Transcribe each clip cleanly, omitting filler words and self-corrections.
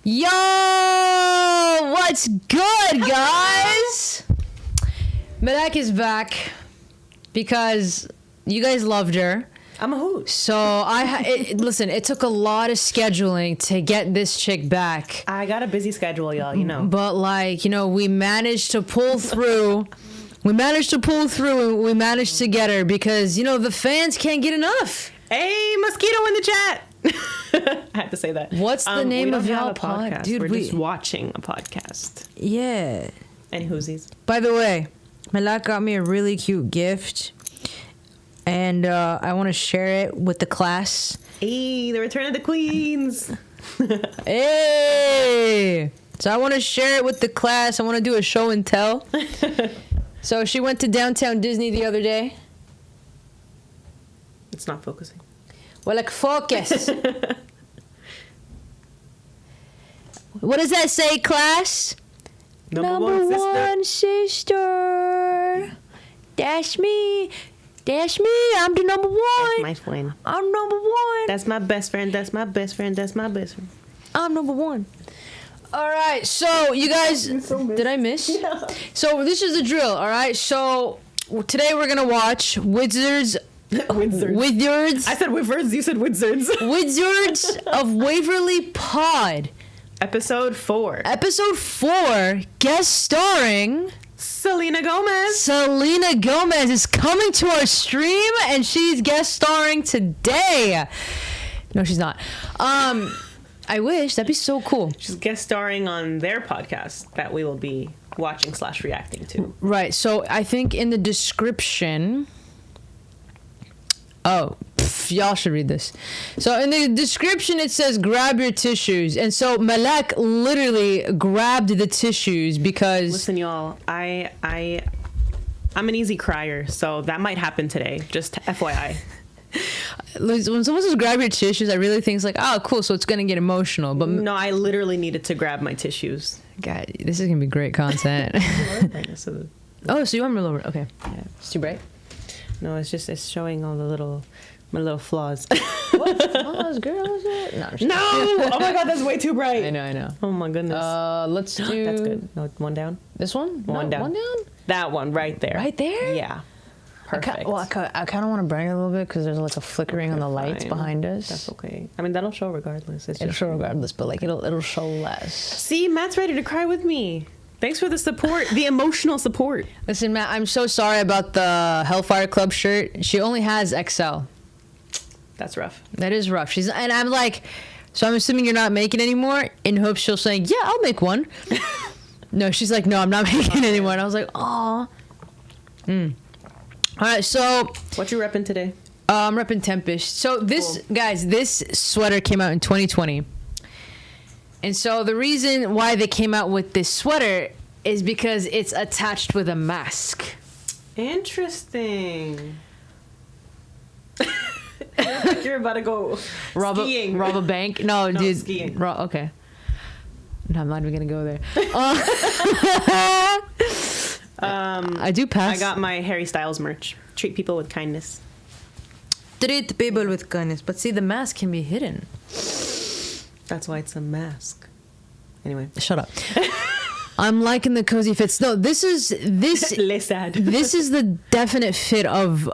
Yo, what's good, guys? Malak is back because you guys loved her. I'm a hoot. So listen, it took a lot of scheduling to get this chick back. I got a busy schedule, y'all, you know. But like, we managed to pull through. We managed to get her because, the fans can't get enough. Hey, mosquito in the chat. I had to say that. What's the name of y'all podcast? Dude, we're just watching a podcast. Yeah. And whoosies. By the way, Malak got me a really cute gift. And I want to share it with the class. Hey, the return of the queens. Hey! So I want to share it with the class. I want to do a show and tell. So she went to downtown Disney the other day. It's not focusing. Well, like, focus. What does that say, class? Number one sister. That's me. That's me. I'm the number one. That's my friend. I'm number one. That's my best friend. That's my best friend. That's my best friend. I'm number one. All right. So, you guys... Did I miss? Yeah. So, this is the drill, all right? So, today we're going to watch Wizards... Wizards. I said Wizards. You said Wizards. Wizards of Waverly Pod. Episode 4. Episode 4, guest starring... Selena Gomez. Selena Gomez is coming to our stream, and she's guest starring today. No, she's not. I wish. That'd be so cool. She's guest starring on their podcast that we will be watching / reacting to. Right. So I think in the description... Oh, y'all should read this. So in the description it says grab your tissues, and so Malak literally grabbed the tissues because... Listen, y'all, I'm an easy crier, so that might happen today. Just FYI. When someone says grab your tissues, I really think it's like, oh, cool, so it's gonna get emotional. But no, I literally needed to grab my tissues. God, this is gonna be great content. Oh, so you want me to lower? Okay. Yeah. It's too bright. No, it's showing all my little flaws. What flaws, girl? Is it? No! Oh my God, that's way too bright. I know. Oh my goodness. Let's do. That's good. No, one down. This one? One down. One down. That one right there. Right there? Yeah. Perfect. I kind of want to bring it a little bit because there's like a flickering on the lights behind us. That's okay. I mean, that'll show regardless. It'll show regardless, but like it'll show less. See, Matt's ready to cry with me. Thanks for the support, the emotional support. Listen, Matt, I'm so sorry about the Hellfire Club shirt. She only has XL. That's rough. That is rough. And I'm like, so I'm assuming you're not making anymore in hopes she'll say, yeah, I'll make one. No, she's like, no, I'm not making anymore. And I was like, aw. All right, so. What you repping today? I'm repping Tempest. So this, cool. Guys, this sweater came out in 2020. And so the reason why they came out with this sweater is because it's attached with a mask. Interesting. You're about to go skiing. Rob a bank? No, dude. Skiing. Okay. No, I'm not even going to go there. I do pass. I got my Harry Styles merch. Treat people with kindness. Treat people with kindness. But see, the mask can be hidden. That's why it's a mask. Anyway. Shut up. I'm liking the cozy fits. No, this is this the definite fit of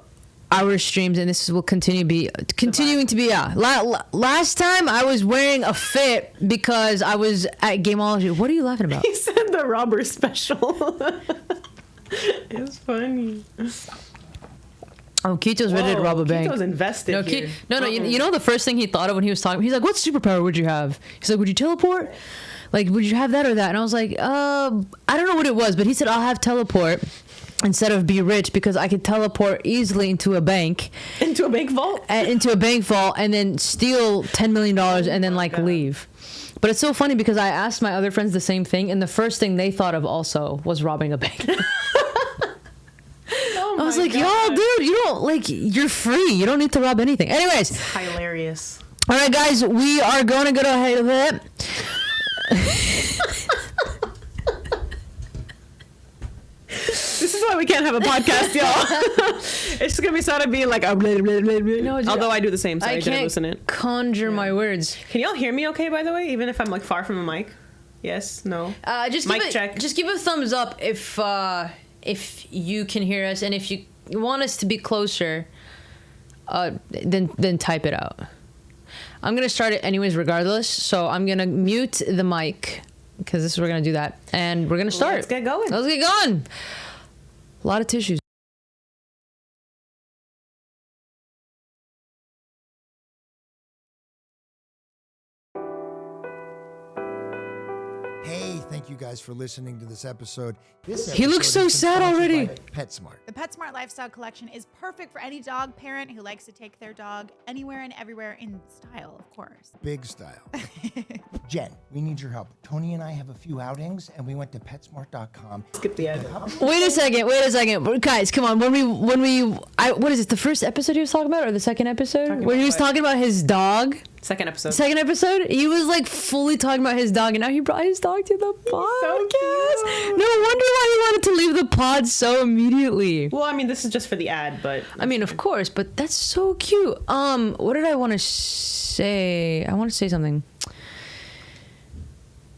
our streams, and this will continuing to be. Yeah. Last time I was wearing a fit because I was at Gameology. What are you laughing about? He said the robber special. It was funny. Oh, Kito's ready to rob a bank. Kito's invested here. No, you know the first thing he thought of when he was talking? He's like, what superpower would you have? He's like, would you teleport? Like, would you have that or that? And I was like, I don't know what it was, but he said, I'll have teleport instead of be rich because I could teleport easily into a bank. Into a bank vault? Into a bank vault and then steal $10 million and then, leave. But it's so funny because I asked my other friends the same thing, and the first thing they thought of also was robbing a bank. I was like, yo, dude, you don't, like, you're free. You don't need to rob anything. Anyways. It's hilarious. All right, guys, we are going to go ahead of it. This is why we can't have a podcast, y'all. It's just going to be started being like, no, although I do the same, so I didn't listen it. Conjure my words. Can y'all hear me okay, by the way, even if I'm like far from the mic? Yes, no. Mic check. Just give a thumbs up if you can hear us, and if you want us to be closer, then type it out. I'm gonna start it anyways, regardless. So I'm gonna mute the mic because we're gonna do that, and we're gonna start. Let's get going. Let's get going. A lot of tissues. Thank you guys for listening to this episode. He looks so sad already. PetSmart. The PetSmart Lifestyle Collection is perfect for any dog parent who likes to take their dog anywhere and everywhere in style, of course. Big style. Jen, we need your help. Tony and I have a few outings, and we went to PetSmart.com. Skip the ad. Wait a second. Guys, come on. What is it, the first episode he was talking about, or the second episode? Where he was talking about his dog? Second episode. He was like fully talking about his dog, and now he brought his dog to the podcast. So cute. No wonder why he wanted to leave the pod so immediately. Well, I mean, this is just for the ad, but I mean, of course, but that's so cute. What did I want to say? I want to say something.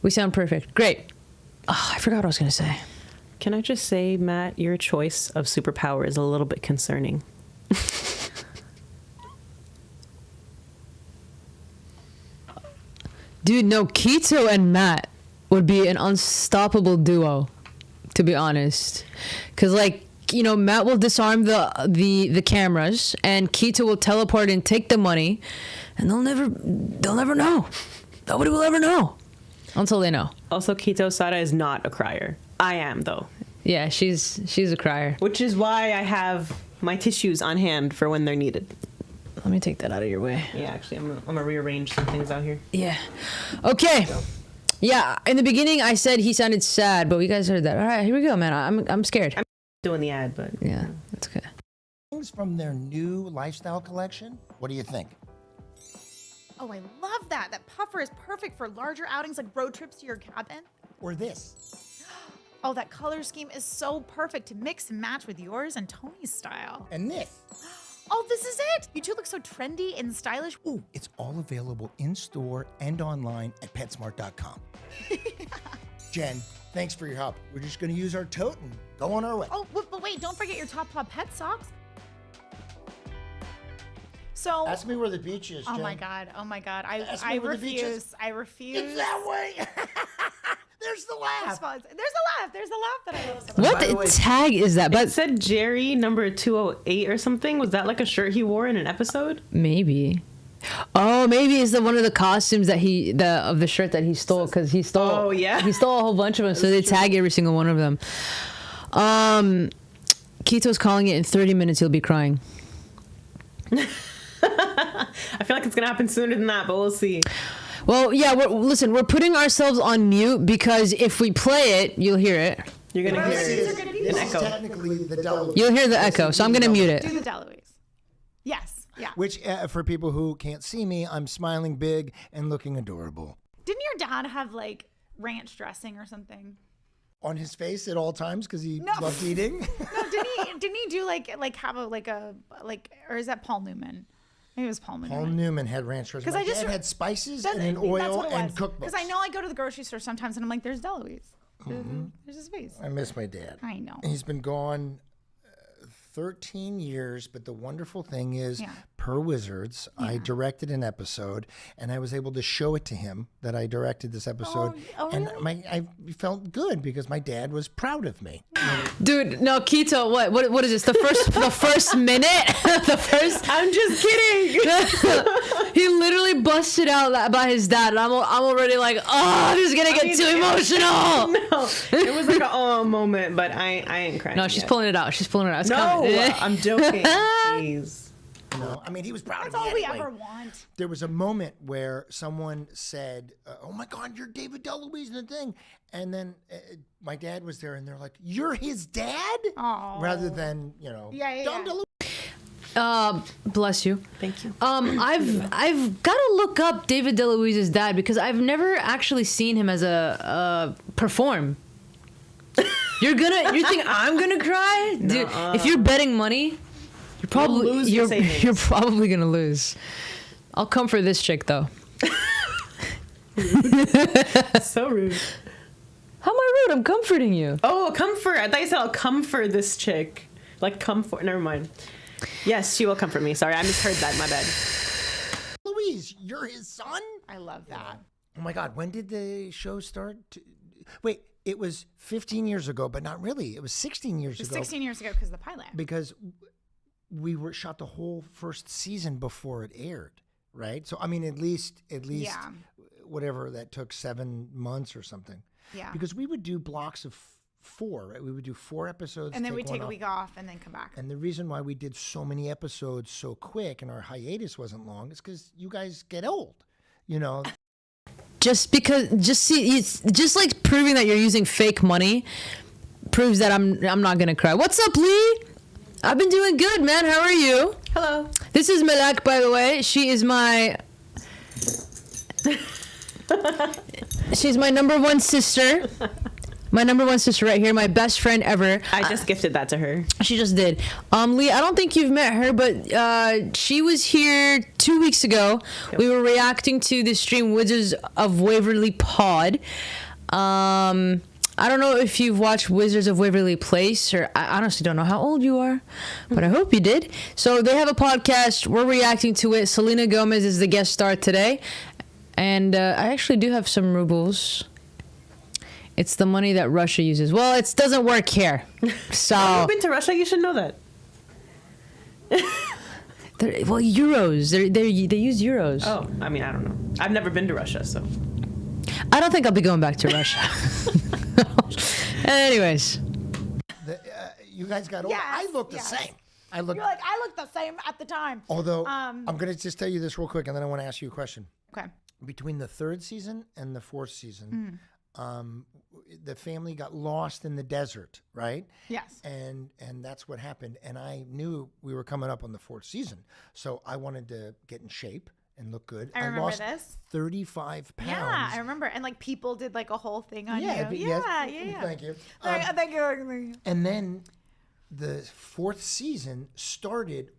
We sound perfect. Great. Oh, I forgot what I was gonna say. Can I just say, Matt, your choice of superpower is a little bit concerning. Dude, no, Keto and Matt would be an unstoppable duo, to be honest. Because, like, you know, Matt will disarm the cameras, and Keto will teleport and take the money, and they'll never know. Nobody will ever know until they know. Also, Keto Sada is not a crier. I am, though. Yeah, she's a crier. Which is why I have my tissues on hand for when they're needed. Let me take that out of your way. Yeah, actually, I'm gonna rearrange some things out here. Yeah. Okay. Yeah, in the beginning I said he sounded sad, but you guys heard that. All right, here we go, man. I'm scared. I'm doing the ad, but yeah, that's okay. Things from their new lifestyle collection. What do you think? Oh, I love that. That puffer is perfect for larger outings like road trips to your cabin. Or this? Oh, that color scheme is so perfect to mix and match with yours and Tony's style. And this? Oh, this is it. You two look so trendy and stylish. Ooh, it's all available in-store and online at PetSmart.com. Jen, thanks for your help. We're just going to use our tote and go on our way. Oh, but wait, don't forget your Top Paw pet socks. So ask me where the beach is, Jen. Oh my God. I refuse. I refuse. It's that way. There's the laugh. There's a laugh that I love. What tag is that? But it said Jerry number 208 or something. Was that like a shirt he wore in an episode? Maybe. Oh, maybe it's one of the costumes that of the shirt that he stole, because he stole. Oh yeah. He stole a whole bunch of them, so they tag every single one of them. Keto's calling it in 30 minutes. He'll be crying. I feel like it's gonna happen sooner than that, but we'll see. Well, yeah. We're putting ourselves on mute because if we play it, you'll hear it. You're gonna hear an echo. Technically, the Deloise. You'll hear the echo, so I'm gonna mute it. Do the Deloise. Yes. Yeah. Which, for people who can't see me, I'm smiling big and looking adorable. Didn't your dad have like ranch dressing or something on his face at all times because he loved eating? No, didn't he do have a or is that Paul Newman? Maybe it was Paul Newman. Paul Newman had ranch dressing. My dad had spices and an oil and cookbooks. Because I know I go to the grocery store sometimes and I'm like, there's Deloise. There's his face. I miss my dad. I know. He's been gone 13 years, but the wonderful thing is, per Wizards, I directed an episode, and I was able to show it to him that I directed this episode, and I felt good because my dad was proud of me. Dude, no, Keto, what is this? The first minute? I'm just kidding. He literally busted out about his dad, and I'm already like, oh, this is gonna get too emotional. No, it was like a moment, but I ain't crying. No, she's pulling it out. She's pulling it out. It's no, coming. I'm joking. Please. know, I mean, he was proud That's of me all we anyway. ever want. There was a moment where someone said, "Oh my God, you're David DeLuise in the thing," and then my dad was there, and they're like, "You're his dad," rather than Dom DeLuise. Bless you. Thank you. I've got to look up David DeLuise's dad because I've never actually seen him as a perform. You think I'm gonna cry, dude? If you're betting money, you're probably gonna lose. I'll come for this chick though. So rude. How am I rude? I'm comforting you. Oh, comfort. I thought you said I'll comfort this chick. Like comfort. Never mind. Yes, she will comfort me. Sorry, I misheard that. My bad. Louise, you're his son? I love that. Oh my God, when did the show start? Wait, it was 15 years ago, but not really. It was 16 years ago. It was 16 years ago because of the pilot. Because we shot the whole first season before it aired, right? So I mean, at least whatever that took, 7 months or something. Yeah. Because we would do blocks of 4, right? We would do 4 episodes. And then we'd take a week off and then come back. And the reason why we did so many episodes so quick and our hiatus wasn't long is because you guys get old, Just like proving that you're using fake money proves that I'm not gonna cry. What's up, Lee? I've been doing good, man. How are you? Hello. This is Malak, by the way. She's my number one sister. My number one sister right here, my best friend ever. I just gifted that to her. She just did. Lee, I don't think you've met her, but she was here 2 weeks ago. Yep. We were reacting to the stream Wizards of Waverly Pod. I don't know if you've watched Wizards of Waverly Place, or I honestly don't know how old you are, but I hope you did. So they have a podcast. We're reacting to it. Selena Gomez is the guest star today. And I actually do have some rubles. It's the money that Russia uses. Well, it doesn't work here. So I've been to Russia. You should know that. Euros. They use euros. Oh, I mean, I don't know. I've never been to Russia, so. I don't think I'll be going back to Russia. Anyways. You guys got old. Yes, I look the same. You're like, I looked the same at the time. Although, I'm going to just tell you this real quick, and then I want to ask you a question. Okay. Between the 3rd season and the 4th season, the family got lost in the desert, right? Yes. And that's what happened. And I knew we were coming up on the 4th season, so I wanted to get in shape and look good. I remember lost this. 35 pounds. Yeah, I remember. And like people did like a whole thing on you. Yeah. Thank you. Thank you. And then the 4th season started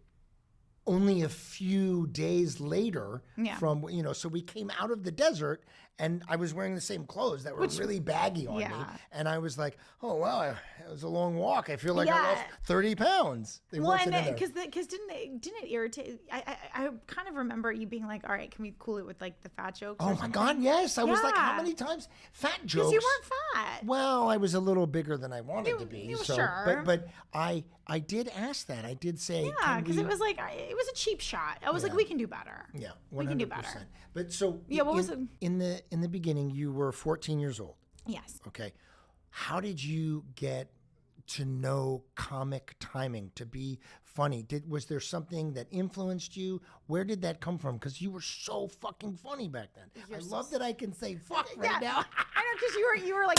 only a few days later from, so we came out of the desert and I was wearing the same clothes that were really baggy on me. And I was like, oh, wow, it was a long walk. I feel like I lost 30 pounds. Because didn't it irritate? I kind of remember you being like, all right, can we cool it with like the fat jokes? Oh my God, yes. I was like, how many times? Fat jokes. Because you weren't fat. Well, I was a little bigger than I wanted to be. So, sure. But I did ask that. I did say, because it was like, it was a cheap shot. I was like, we can do better. Yeah, 100%. We can do better. But so what was it? In the beginning, you were 14 years old. Yes. Okay. How did you get to know comic timing, to be funny? Was there something that influenced you? Where did that come from? Because you were so fucking funny back then. I love that I can say fuck right now. I know, because you were like,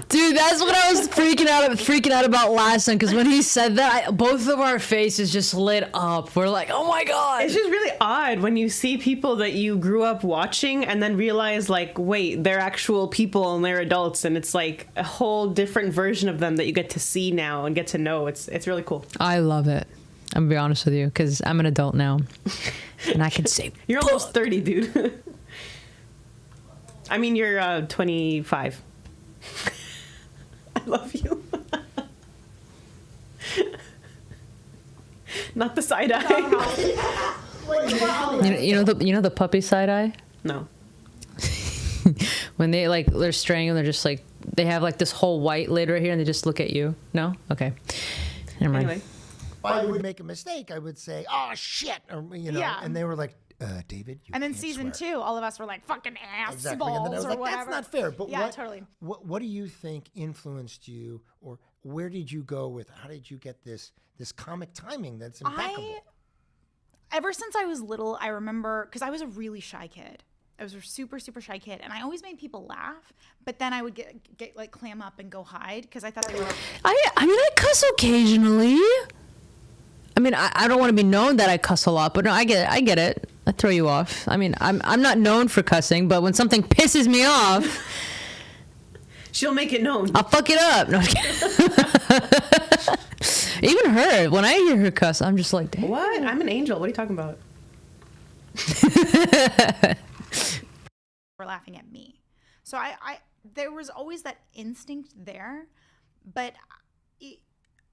dude, that's what I was freaking out about last time. Because when he said that, both of our faces just lit up. We're like, oh my God. It's just really odd when you see people that you grew up watching and then realize like, wait, they're actual people and they're adults, and it's like a whole different version of them that you get to see now and get to know. It's really cool. I love it. I'm gonna be honest with you, because I'm an adult now, and I can say you're almost 30, dude. I mean, you're 25. I love you. Not the side eye. You know the puppy side eye? No. When they're straying and they're just like, they have like this whole white lid right here and they just look at you. No? Okay. Never mind. Anyway. If I would make a mistake, I would say, oh shit, or, and they were like, David, you and then can't season swear. 2, all of us were like, fucking ass Exactly. And then I was or like, whatever. that's not fair. But totally. What do you think influenced you, or where did you go with, how did you get this comic timing that's impeccable? ever since I was little, I remember, because I was a really shy kid. I was a super, super shy kid, and I always made people laugh. But then I would get like clam up and go hide because I thought they were. I mean, I cuss occasionally. I mean, I don't want to be known that I cuss a lot, but no, I get it. I throw you off. I mean, I'm not known for cussing, but when something pisses me off, she'll make it known. I'll fuck it up. No, I'm kidding. Even her, when I hear her cuss, I'm just like, damn. What? I'm an angel. What are you talking about? Were laughing at me. So I there was always that instinct there, but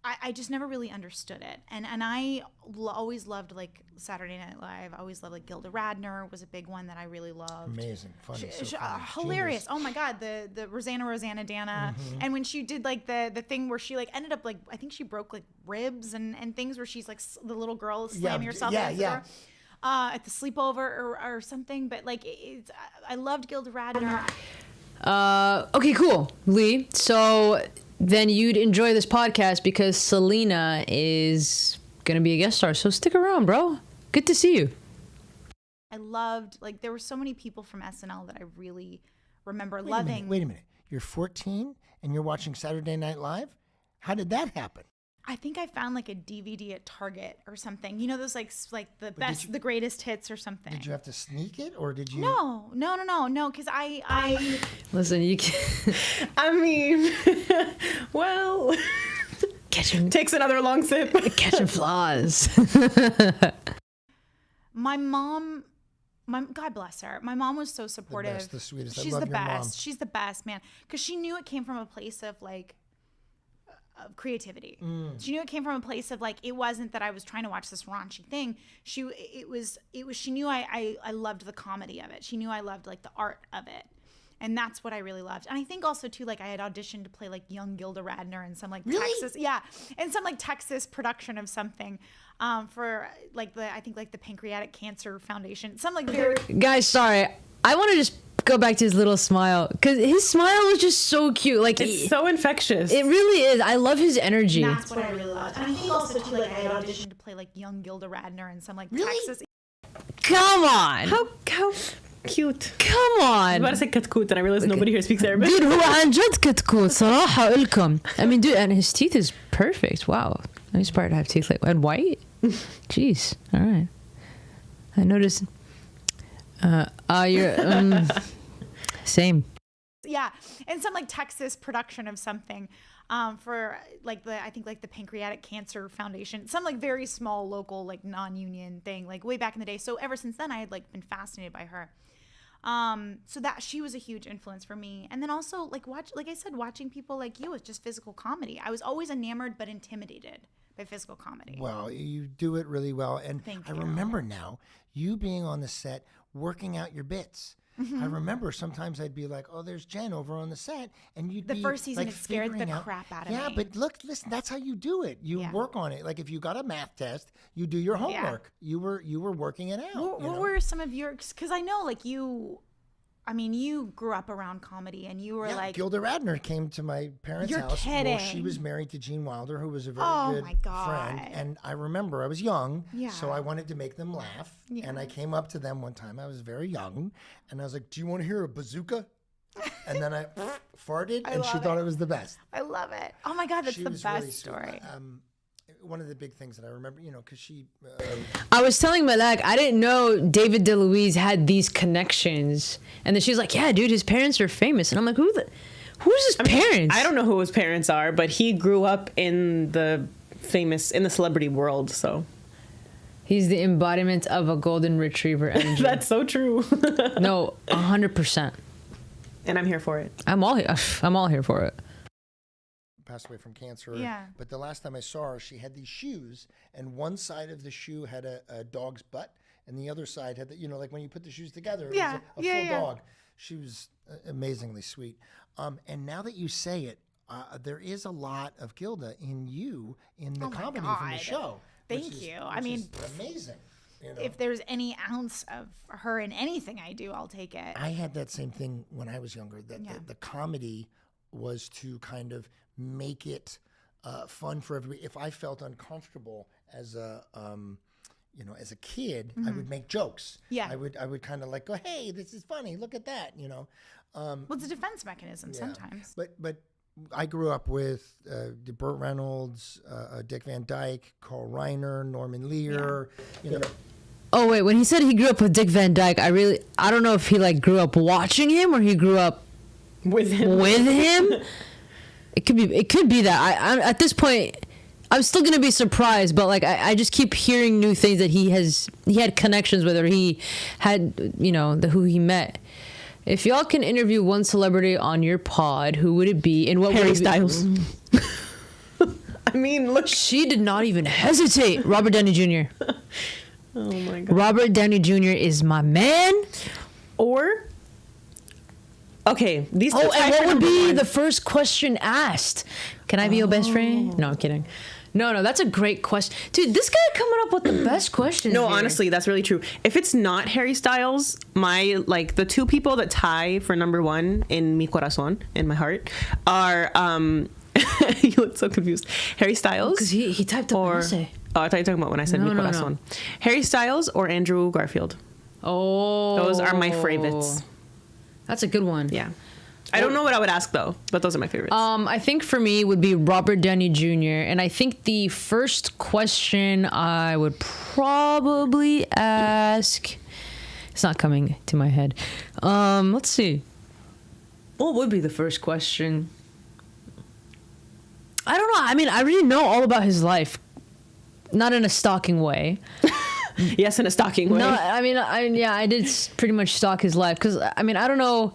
I just never really understood it. And I always loved like Saturday Night Live. I always loved like Gilda Radner was a big one that I really loved. Amazing, funny, hilarious. Genius. Oh my God, the Rosanna Dana. Mm-hmm. And when she did like the thing where she like ended up like, I think she broke like ribs and things where she's like the little girl slamming herself against the door. At the sleepover or something, but like I loved Gilda Radner. Okay, cool, Lee. So then you'd enjoy this podcast because Selena is gonna be a guest star. So stick around, bro. Good to see you. I loved like there were so many people from SNL that I really remember loving. Wait a minute. You're 14 and you're watching Saturday Night Live? How did that happen? I think I found like a DVD at Target or something. You know those like the best, the greatest hits or something. Did you have to sneak it or did you? No. Because I listen. You can. I mean, well, takes another long sip. Catching flaws. My mom. God bless her. My mom was so supportive. The best, the sweetest. She's I love the your best. mom. She's the best, man. Because she knew it came from a place of like. Of creativity. She knew it came from a place of like it wasn't that I was trying to watch this raunchy thing. She knew I loved the comedy of it. She knew I loved like the art of it. And that's what I really loved. And I think also too, like I had auditioned to play like young Gilda Radner in some like Texas production of something for like I think the Pancreatic Cancer Foundation. Some like very Guys, sorry. I want to just go back to his little smile because his smile was just so cute. Like it's so infectious. It really is. I love his energy. And that's what I really loved. And I think also too, like I had auditioned to play like young Gilda Radner in some like Texas. Come on. How cute. Come on. I was about to say كتكوت and I realized nobody here speaks Arabic. Dude, هو عن جد كتكوت صراحة لكم. I mean, dude, and his teeth is perfect. Wow. I'm inspired to have teeth like and white. Jeez. All right. I noticed. You're same. Yeah, and some like Texas production of something for like I think the Pancreatic Cancer Foundation, some like very small local like non-union thing like way back in the day. So ever since then I had like been fascinated by her. So that she was a huge influence for me. And then also like watching people like you with just physical comedy. I was always enamored but intimidated by physical comedy. Well, you do it really well. And Thank I you. remember now you being on the set, working out your bits. Mm-hmm. I remember sometimes I'd be like, oh, there's Jen over on the set. And you'd the be first season like, it scared the out, crap out of me. Yeah, but listen, that's how you do it. You work on it. Like if you got a math test, you do your homework. You were working it out. What were some of your, because I know like you grew up around comedy and you were like. Gilda Radner came to my parents' You're house. kidding. Well, she was married to Gene Wilder, who was a very good friend. And I remember I was young, so I wanted to make them laugh. Yeah. And I came up to them one time. I was very young. And I was like, do you want to hear a bazooka? And then I farted, and she thought it was the best. I love it. Oh my God, that's the best really story. One of the big things that I remember, because she... I was telling Malak, I didn't know David DeLuise had these connections. And then she's like, yeah, dude, his parents are famous. And I'm like, who's his parents? I don't know who his parents are, but he grew up in the celebrity world, so... He's the embodiment of a golden retriever energy. That's so true. No, 100%. And I'm here for it. I'm all here for it. Passed away from cancer. Yeah. But the last time I saw her, she had these shoes, and one side of the shoe had a dog's butt, and the other side had like when you put the shoes together, it was a full dog. She was amazingly sweet. And now that you say it, there is a lot of Gilda in the comedy from the show. Thank you. I mean, amazing. If there's any ounce of her in anything I do, I'll take it. I had that same thing when I was younger. That the comedy was to kind of make it fun for everybody. If I felt uncomfortable as a as a kid, I would make jokes. Yeah. I would kind of like go, hey, this is funny. Look at that, Well, it's a defense mechanism sometimes. But I grew up with Burt Reynolds, Dick Van Dyke, Carl Reiner, Norman Lear, Oh wait, when he said he grew up with Dick Van Dyke, I don't know if he like grew up watching him or he grew up with him. It could be that. I at this point, I'm still gonna be surprised, but like I just keep hearing new things that he had connections with, or he had who he met. If y'all can interview one celebrity on your pod, who would it be, and what Harry would it be? Styles. I mean, look. She did not even hesitate. Robert Downey Jr. Oh my god. Robert Downey Jr. is my man. Or okay, these. Oh, and what would be the first question asked? Can I be your best friend? No, I'm kidding. No, that's a great question. Dude, this guy coming up with the best questions. No, here. honestly, that's really true. If it's not Harry Styles, the two people that tie for number one in mi corazón, in my heart, are you look so confused. Harry Styles. Because he typed up an essay. Oh, I thought you were talking about when I said mi corazón. No. Harry Styles or Andrew Garfield. Oh. Those are my favorites. That's a good one. Yeah. I don't know what I would ask though, but those are my favorites. I think for me would be Robert Downey Jr. And I think the first question I would probably ask, it's not coming to my head. Let's see. What would be the first question? I don't know. I mean, I really know all about his life, not in a stalking way. Yes, in a stalking way. No, I mean, I did pretty much stalk his life because I mean, I don't know.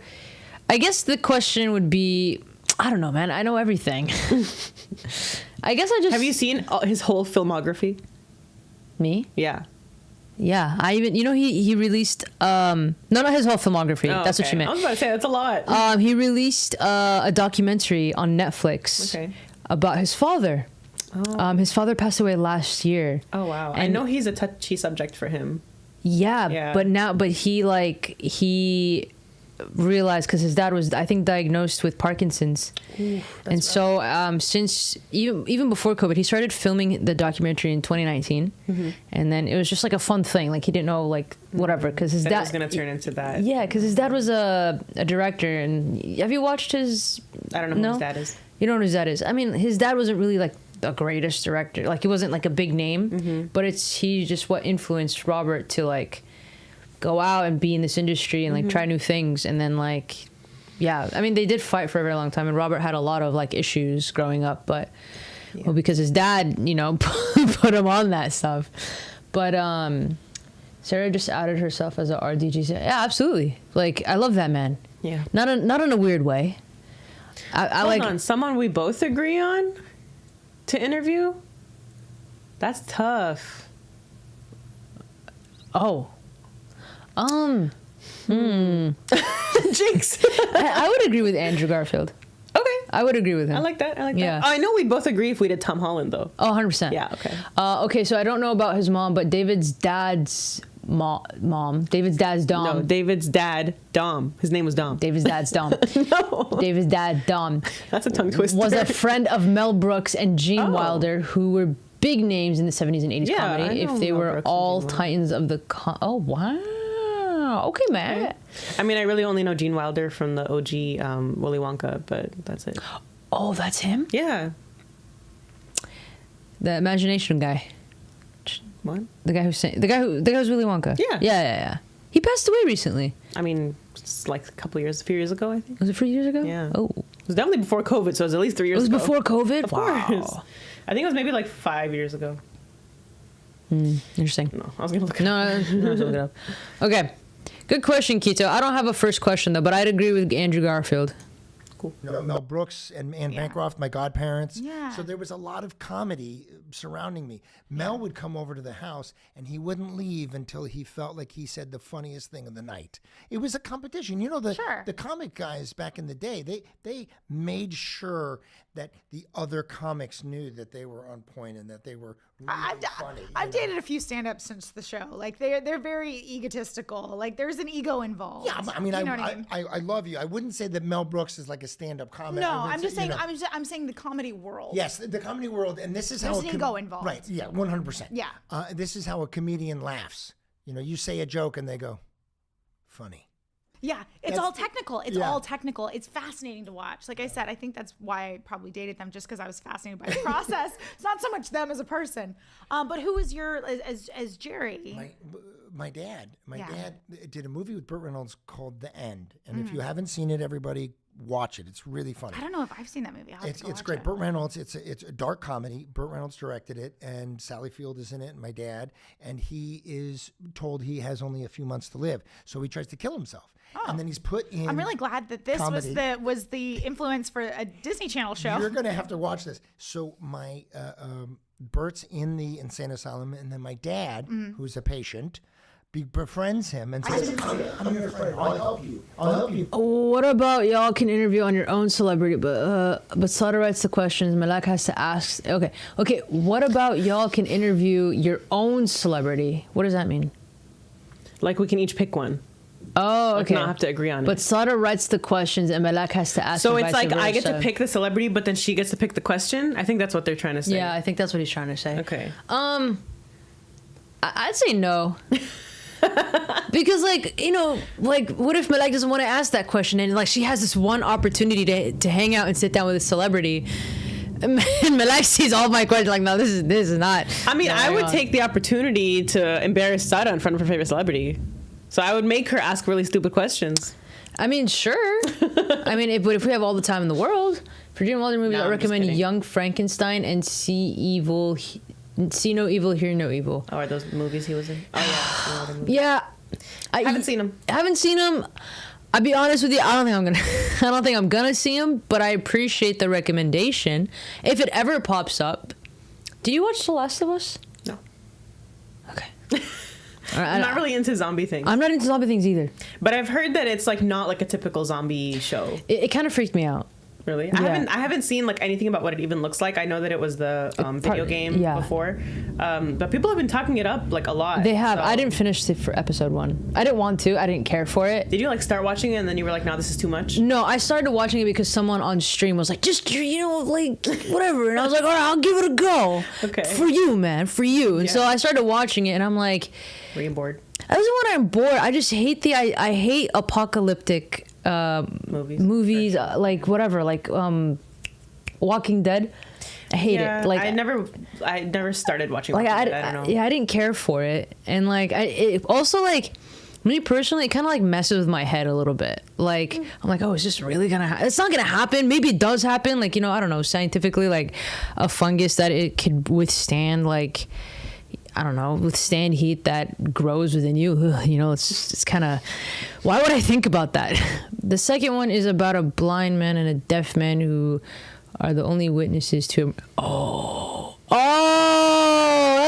I guess the question would be, I don't know, man. I know everything. I guess I just... Have you seen his whole filmography? Me? Yeah. Yeah. I even, he released, no, not his whole filmography. Oh, That's okay. what you meant. I was about to say, that's a lot. He released a documentary on Netflix about his father. Oh. His father passed away last year. Oh, wow. I know he's a touchy subject for him. Yeah. But he realized because his dad was, I think, diagnosed with Parkinson's. Ooh, and so since even before COVID, he started filming the documentary in 2019. Mm-hmm. And then it was just like a fun thing, like he didn't know, like whatever, because his dad was gonna turn into that. Yeah, because his dad was a director. And have you watched his... I don't know who his dad is. You don't know who his dad is. I mean, his dad wasn't really like the greatest director, like he wasn't like a big name, but he just what influenced Robert to like go out and be in this industry and like try new things. And then like, yeah, I mean, they did fight for a very long time, and Robert had a lot of like issues growing up, but well, because his dad, put him on that stuff. But Sarah just outed herself as a RDG. Yeah, absolutely. Like, I love that man. Yeah. Not in a weird way. Hold on, someone we both agree on to interview? That's tough. Oh. Jinx. I would agree with Andrew Garfield. Okay. I would agree with him. I like that. Yeah. I know we both agree if we did Tom Holland, though. Oh, 100%. Yeah, okay. Okay, so I don't know about his mom, but David's dad's mom. David's dad's Dom. No, David's dad, Dom. His name was Dom. David's dad's Dom. No. David's dad, Dom. That's a tongue twister. Was a friend of Mel Brooks and Gene Wilder, who were big names in the 70s and 80s comedy. If they were all titans of the... Oh, wow. Okay, man. Right. I mean, I really only know Gene Wilder from the OG Willy Wonka, but that's it. Oh, that's him? Yeah. The imagination guy. What? The guy who's Willy Wonka. Yeah. He passed away recently. I mean, it's like a few years ago, I think. Was it 3 years ago? Yeah. Oh. It was definitely before COVID, so it was at least 3 years ago. It was before COVID? Of course. I think it was maybe like 5 years ago. Interesting. No, I was going to look it up. No, I was going to look it up. Okay. Good question, Keto. I don't have a first question, though, but I'd agree with Andrew Garfield. Cool. Mel Brooks and Anne Bancroft, my godparents. Yeah. So there was a lot of comedy surrounding me. Mel would come over to the house, and he wouldn't leave until he felt like he said the funniest thing of the night. It was a competition. The comic guys back in the day, they made sure that the other comics knew that they were on point and that they were really funny. I've dated a few stand-ups since the show. Like they're very egotistical. Like there's an ego involved. Yeah, I mean, I love you. I wouldn't say that Mel Brooks is like a stand-up comedy. No, I'm just saying. I'm saying the comedy world. Yes, the comedy world, and this is how there's an ego involved. Right? Yeah, 100%. Yeah. This is how a comedian laughs. You say a joke and they go, funny. Yeah, it's all technical. It's all technical. It's fascinating to watch. Like I said, I think that's why I probably dated them, just because I was fascinated by the process. It's not so much them as a person. But who was your as Jerry? My dad. My dad did a movie with Burt Reynolds called The End, and if you haven't seen it, everybody watch it. It's really funny. I don't know if I've seen that movie. It's great. Burt Reynolds. It's a dark comedy. Burt Reynolds directed it, and Sally Field is in it, and my dad. And he is told he has only a few months to live, so he tries to kill himself. And then he's put in. I'm really glad that this was the influence for a Disney Channel show. You're gonna have to watch this. So my Bert's in the insane asylum, and then my dad, who's a patient, befriends him and says, "I'm your friend. I'll help you. I'll help you." What about y'all can interview on your own celebrity, but Sada writes the questions. Malak has to ask. Okay. What about y'all can interview your own celebrity? What does that mean? Like we can each pick one. Oh, okay. Not have to agree on it. But Sada writes the questions and Malak has to ask. So it's like I get to pick the celebrity, but then she gets to pick the question. I think that's what they're trying to say. Yeah, I think that's what he's trying to say. Okay. I'd say no. Because what if Malak doesn't want to ask that question, and like she has this one opportunity to hang out and sit down with a celebrity, and Malak sees all my questions like, no, this is not. I mean, I would take the opportunity to embarrass Sada in front of her favorite celebrity. So I would make her ask really stupid questions. I mean, sure. I mean, if we have all the time in the world, for Gene Wilder movies, I recommend Young Frankenstein and See No Evil, Hear No Evil. Oh, are those movies he was in? Oh yeah. Yeah. I haven't seen them. I haven't seen them. I'll be honest with you. I don't think I'm gonna see them. But I appreciate the recommendation. If it ever pops up, did you watch The Last of Us? No. Okay. I'm not really into zombie things. I'm not into zombie things either. But I've heard that it's like not like a typical zombie show. It kind of freaked me out. Really? Yeah. I haven't seen like anything about what it even looks like. I know that it was the video game before, but people have been talking it up like a lot. They have. So. I didn't finish it for episode 1. I didn't want to. I didn't care for it. Did you like start watching it and then you were like, no, this is too much? No, I started watching it because someone on stream was like, just like whatever, and I was like, all right, I'll give it a go. Okay. For you, man, for you. And so I started watching it, and I'm like, were you bored? I wasn't when I'm bored. I just hate I hate apocalyptic movies like whatever, like Walking Dead. I hate it. Like I never started watching Walking Dead. I don't know. Yeah, I didn't care for it, and like it also like me personally, it kind of like messes with my head a little bit. Like I'm like, oh, is this really gonna happen? It's not gonna happen. Maybe it does happen. Like I don't know, scientifically, like a fungus that it could withstand like. I don't know, withstand heat that grows within you. It's kind of, why would I think about that? The second one is about a blind man and a deaf man who are the only witnesses to Oh,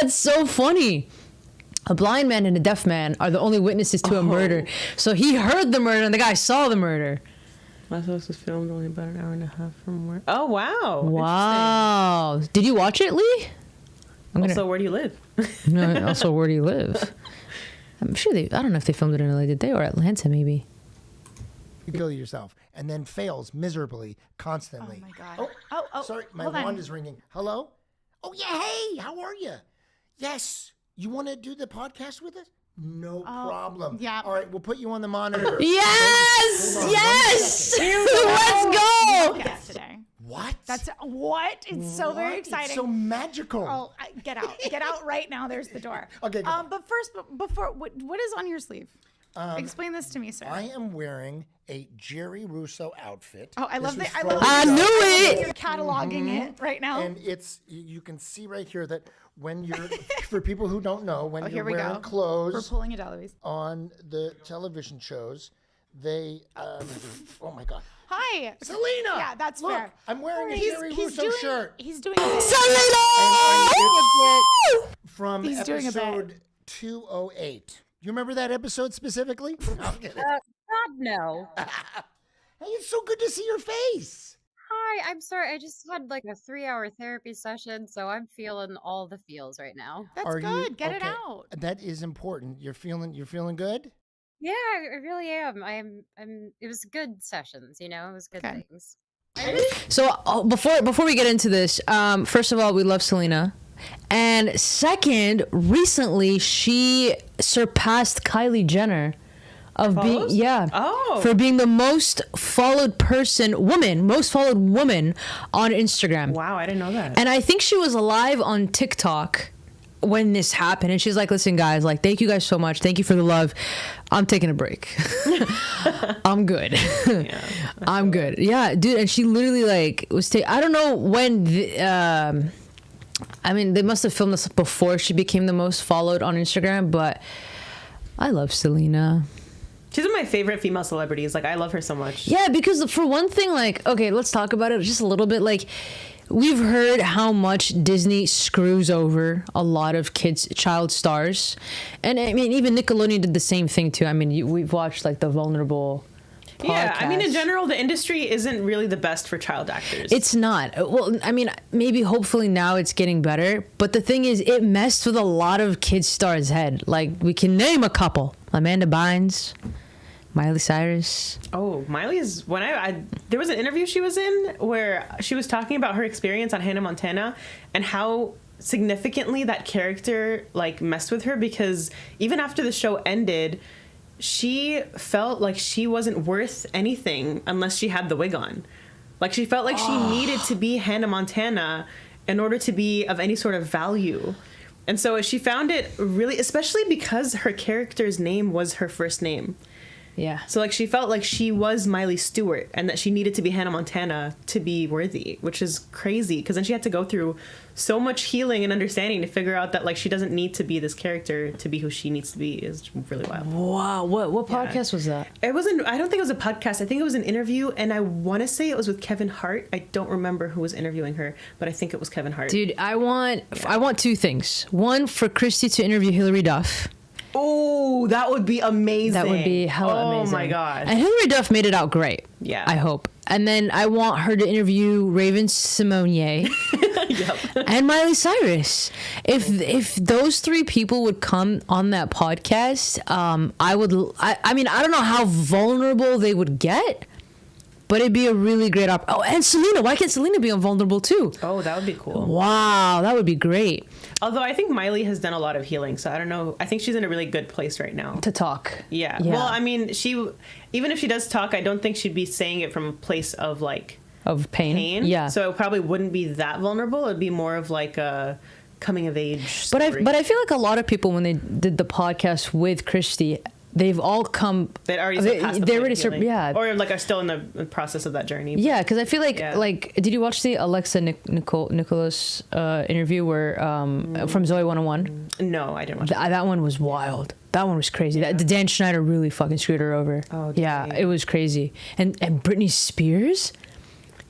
that's so funny. A blind man and a deaf man are the only witnesses to a murder. So he heard the murder and the guy saw the murder. Last of Us was filmed only about an hour and a half from where. Oh, wow. Wow. Did you watch it, Lee? Also, where do you live? No, also, where do you live? I'm sure I don't know if they filmed it in LA, did they? Or Atlanta, maybe. You kill yourself and then fails miserably, constantly. Oh, my God. Oh, sorry, my wand is ringing. Hello? Oh, yeah, hey, how are you? Yes. You want to do the podcast with us? No problem. Yeah. All right, we'll put you on the monitor. Yes! Yes! Let's go! Podcast today. What? That's what? It's so very exciting. It's so magical. Oh, get out. Get out right now. There's the door. Okay. But first, before, what is on your sleeve? Explain this to me, sir. I am wearing a Jerry Russo outfit. Oh, I love that. I knew it. You're cataloging it right now. And you can see right here that when you're, for people who don't know, when you're wearing clothes. We're pulling it out, Louise. On the television shows, they, oh my God. Hi. Selena. Yeah, that's Look, fair. I'm wearing a Jerry Russo shirt. He's doing a bit. Selena! From episode 208. You remember that episode specifically? God, no. Hey, it's so good to see your face. Hi, I'm sorry. I just had like a 3-hour therapy session, so I'm feeling all the feels right now. That's good. Get it out. That is important. You're feeling good? Yeah, I really am. It was good sessions, you know. It was good things. So before we get into this, first of all, we love Selena, and second, recently she surpassed Kylie Jenner of being for being the most followed woman on Instagram. Wow, I didn't know that. And I think she was live on TikTok when this happened, and she's like, listen guys, like, thank you guys so much, thank you for the love, I'm taking a break. I'm good. I'm good. Yeah, dude. And she literally like I don't know when I mean, they must have filmed this before she became the most followed on Instagram, but I love Selena. She's one of my favorite female celebrities. Like, I love her so much. Yeah, because for one thing, like, okay, let's talk about it just a little bit. Like, we've heard how much Disney screws over a lot of child stars. And I mean, even Nickelodeon did the same thing too. I mean, we've watched like the Vulnerable podcast. Yeah, I mean, in general, the industry isn't really the best for child actors. It's not. Well, I mean, maybe hopefully now it's getting better. But the thing is, it messed with a lot of kid stars' head. Like, we can name a couple. Amanda Bynes, Miley Cyrus. Oh, Miley's, there was an interview she was in where she was talking about her experience on Hannah Montana and how significantly that character like messed with her, because even after the show ended, she felt like she wasn't worth anything unless she had the wig on. Like, she felt like she needed to be Hannah Montana in order to be of any sort of value. And so she found it really, especially because her character's name was her first name. Yeah. So, like, she felt like she was Miley Stewart and that she needed to be Hannah Montana to be worthy, which is crazy, because then she had to go through so much healing and understanding to figure out that, like, she doesn't need to be this character to be who she needs to be. Is really wild. Wow. What podcast was that? It wasn't, I don't think it was a podcast. I think it was an interview, and I want to say it was with Kevin Hart. I don't remember who was interviewing her, but I think it was Kevin Hart. Dude, I want two things. One, for Christy to interview Hilary Duff. Oh, that would be amazing. That would be hella amazing. Oh my god. And Hilary Duff made it out great. Yeah. I hope. And then I want her to interview Raven Simonier and Miley Cyrus. If those three people would come on that podcast, I mean, I don't know how vulnerable they would get, but it'd be a really great and Selena. Why can't Selena be on Vulnerable too? Oh, that would be cool. Wow, that would be great. Although I think Miley has done a lot of healing, so I don't know. I think she's in a really good place right now To talk. Yeah. Well, I mean, even if she does talk, I don't think she'd be saying it from a place of like pain. Yeah. So it probably wouldn't be that vulnerable. It'd be more of like a coming of age story. But I feel like a lot of people, when they did the podcast with Christy, they've all come. They'd already surpassed the point of healing. Yeah. Or like are still in the process of that journey. Yeah, because I feel like did you watch the Alexa Nicholas interview where from Zoe 101? No, I didn't watch that one was wild. That one was crazy. Yeah. The Dan Schneider really fucking screwed her over. Oh, yeah, it was crazy. And Britney Spears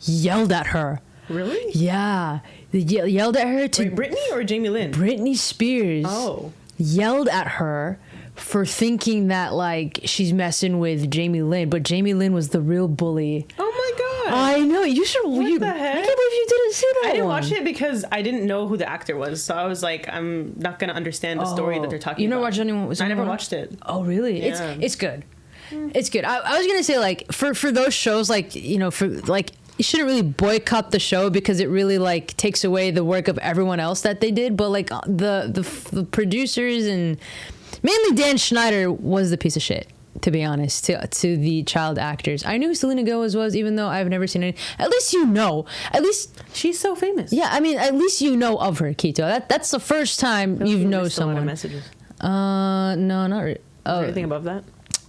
yelled at her. Really? Yeah, they yelled at her to. Wait, Britney or Jamie Lynn? Britney Spears. Oh. Yelled at her for thinking that like she's messing with Jamie Lynn, but Jamie Lynn was the real bully. Oh my god! I know, you should. What the heck? I can't believe you didn't see that. I didn't watch it because I didn't know who the actor was, so I was like, I'm not gonna understand the story that they're talking about. You never watched anyone? I never watched it. Oh really? Yeah. It's good. It's good. I was gonna say like for those shows, like, you know, for like, you shouldn't really boycott the show because it really like takes away the work of everyone else that they did, but like the producers and mainly Dan Schneider was the piece of shit, to be honest, to the child actors. I knew who Selena Gomez was, even though I've never seen any. At least you know. At least she's so famous. Yeah, I mean, at least you know of her, Kito. That's the first time you've known someone. A lot of messages. No, not really. Is there anything above that?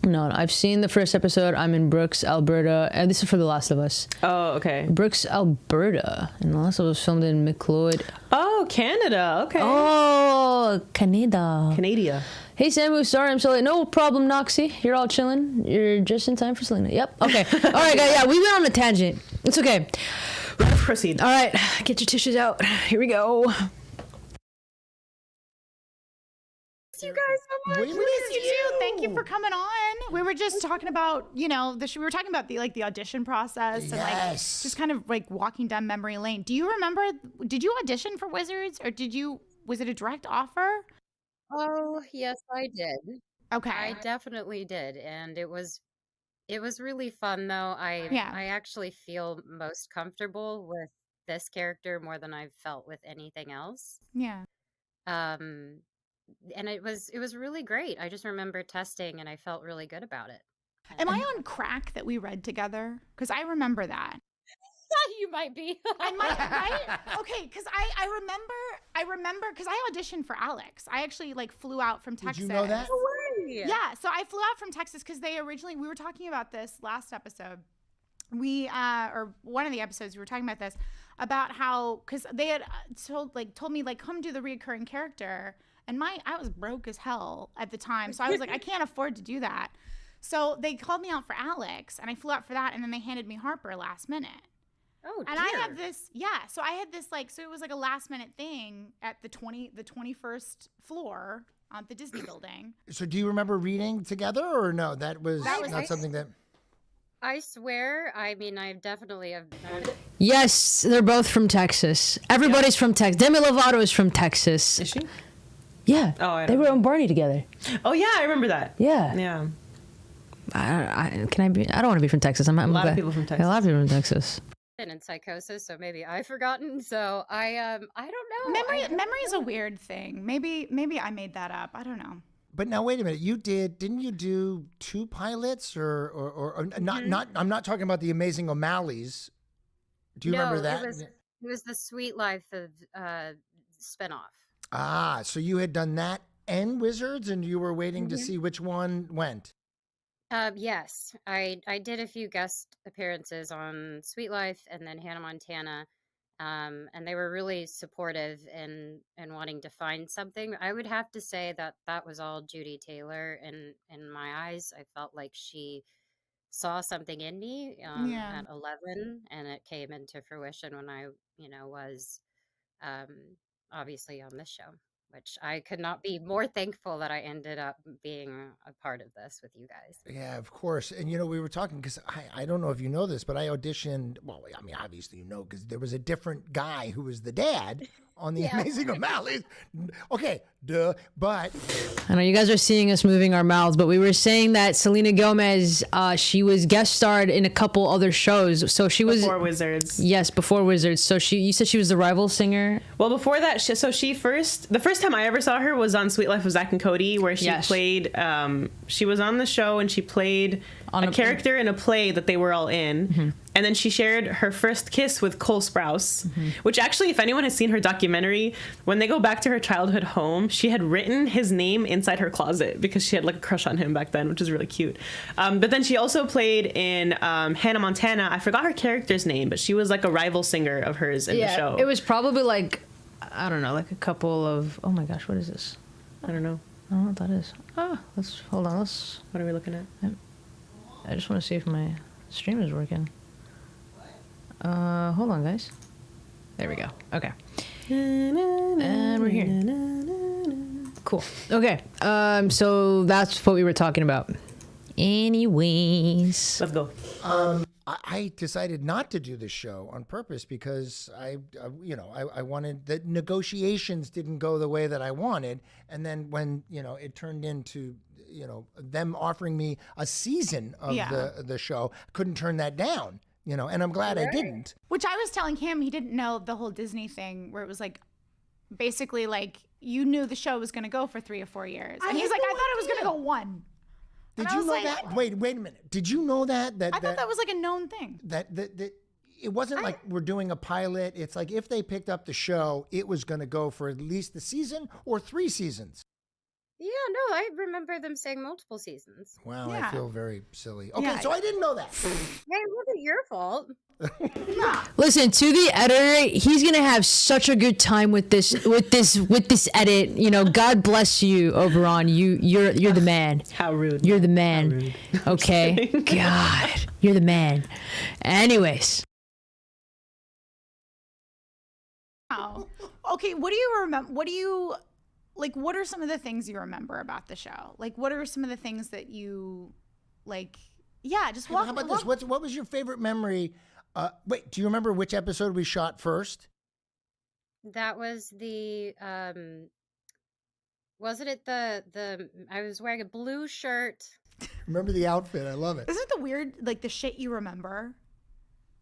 No, I've seen the first episode. I'm in Brooks, Alberta, and this is for The Last of Us. Oh, okay. Brooks, Alberta, and The Last of Us filmed in McLeod. Oh, Canada. Okay. Oh, Canada. Canada. Hey, Samu, sorry I'm so late. No problem, Noxie. You're all chilling. You're just in time for Selena. Yep. Okay. All right, guys. Yeah, we went on a tangent. It's okay. Proceed. All right. Get your tissues out. Here we go. You guys so much. We miss you too. Thank you for coming on. We were just talking about, you know, we were talking about the audition process and like just kind of like walking down memory lane. Do you remember? Did you audition for Wizards or was it a direct offer? Oh yes, I did. Okay. I definitely did, and it was really fun though. Yeah. I actually feel most comfortable with this character more than I've felt with anything else. Yeah. Um, and it was really great. I just remember testing, and I felt really good about it. Am I on crack that we read together? Because I remember that. You might be. I might, right? Okay, because I remember because I auditioned for Alex. I actually like flew out from Texas. Did you know that? Yeah, so I flew out from Texas because we were talking about this last episode. Or one of the episodes we were talking about this, about how, because they had told me like, come do the reoccurring character, and I was broke as hell at the time, so I was like, I can't afford to do that. So they called me out for Alex, and I flew out for that, and then they handed me Harper last minute. Oh, dear. And I had this, so I had this like, so it was like a last minute thing at the 21st floor on the Disney building. So do you remember reading together, or no? That was not something that... I swear, I mean, I definitely have. Yes, they're both from Texas. Everybody's from Texas. Demi Lovato is from Texas. Is she? Yeah. Oh, they were on Barney together. Oh yeah, I remember that. Yeah. Yeah. I don't want to be from Texas. I'm a lot of people from Texas. A lot of people from Texas. In psychosis, so maybe I've forgotten. So I don't know. Memory is a weird thing. Maybe I made that up. I don't know. But now wait a minute. Didn't you do 2 pilots or not? I'm not talking about the Amazing O'Malleys. Do you remember that? It was the Sweet Life of spinoff. Ah, so you had done that and Wizards, and you were waiting to see which one went. Yes, I did a few guest appearances on Sweet Life and then Hannah Montana, and they were really supportive in wanting to find something. I would have to say that was all Judy Taylor, in my eyes. I felt like she saw something in me at 11, and it came into fruition when I, was obviously on this show, which I could not be more thankful that I ended up being a part of this with you guys. Yeah, of course. And, we were talking because I don't know if you know this, but I auditioned. Well, I mean, obviously, because there was a different guy who was the dad on the Amazing O'Malleys. Okay, duh. But I know you guys are seeing us moving our mouths, but we were saying that Selena Gomez, she was guest starred in a couple other shows. So she was before Wizards. Yes, before Wizards. So you said she was the rival singer. Well, before that, the first time I ever saw her was on Sweet Life of Zack and Cody, where she played. She was on the show and she played a character in a play that they were all in. Mm-hmm. And then she shared her first kiss with Cole Sprouse, which actually, if anyone has seen her documentary, when they go back to her childhood home, she had written his name inside her closet because she had like a crush on him back then, which is really cute. But then she also played in Hannah Montana. I forgot her character's name, but she was like a rival singer of hers in the show. It was probably like, I don't know, like a couple of, oh my gosh, what is this? I don't know. I don't know what that is. Hold on. What are we looking at? I just want to see if my stream is working. Hold on, guys. There we go. Okay. And we're here. Cool. Okay. So that's what we were talking about. Anyways. Let's go. I decided not to do this show on purpose because I wanted, the negotiations didn't go the way that I wanted. And then when, it turned into, them offering me a season of the show, I couldn't turn that down. And I'm glad I didn't. Which I was telling him, he didn't know the whole Disney thing where it was like, basically like you knew the show was going to go for 3 or 4 years. And he's like, I thought it was going to go 1. Did you know that? Wait a minute. Did you know that? I thought that was like a known thing. That it wasn't like we're doing a pilot. It's like if they picked up the show, it was going to go for at least the season or 3 seasons. Yeah, no, I remember them saying multiple seasons. Wow, I feel very silly. Okay, so I didn't know that. Hey, it wasn't your fault. Listen, to the editor, he's gonna have such a good time with this edit. God bless you, Oberon. You're the man. How rude. You're the man. Okay. God, you're the man. Anyways. Oh. Okay, what do you remember? What are some of the things you remember about the show? Like, what are some of the things that you, like, just walk. How about this? What was your favorite memory? Wait, do you remember which episode we shot first? That was the Wasn't it the I was wearing a blue shirt. Remember the outfit? I love it. Isn't it the weird, like the shit you remember?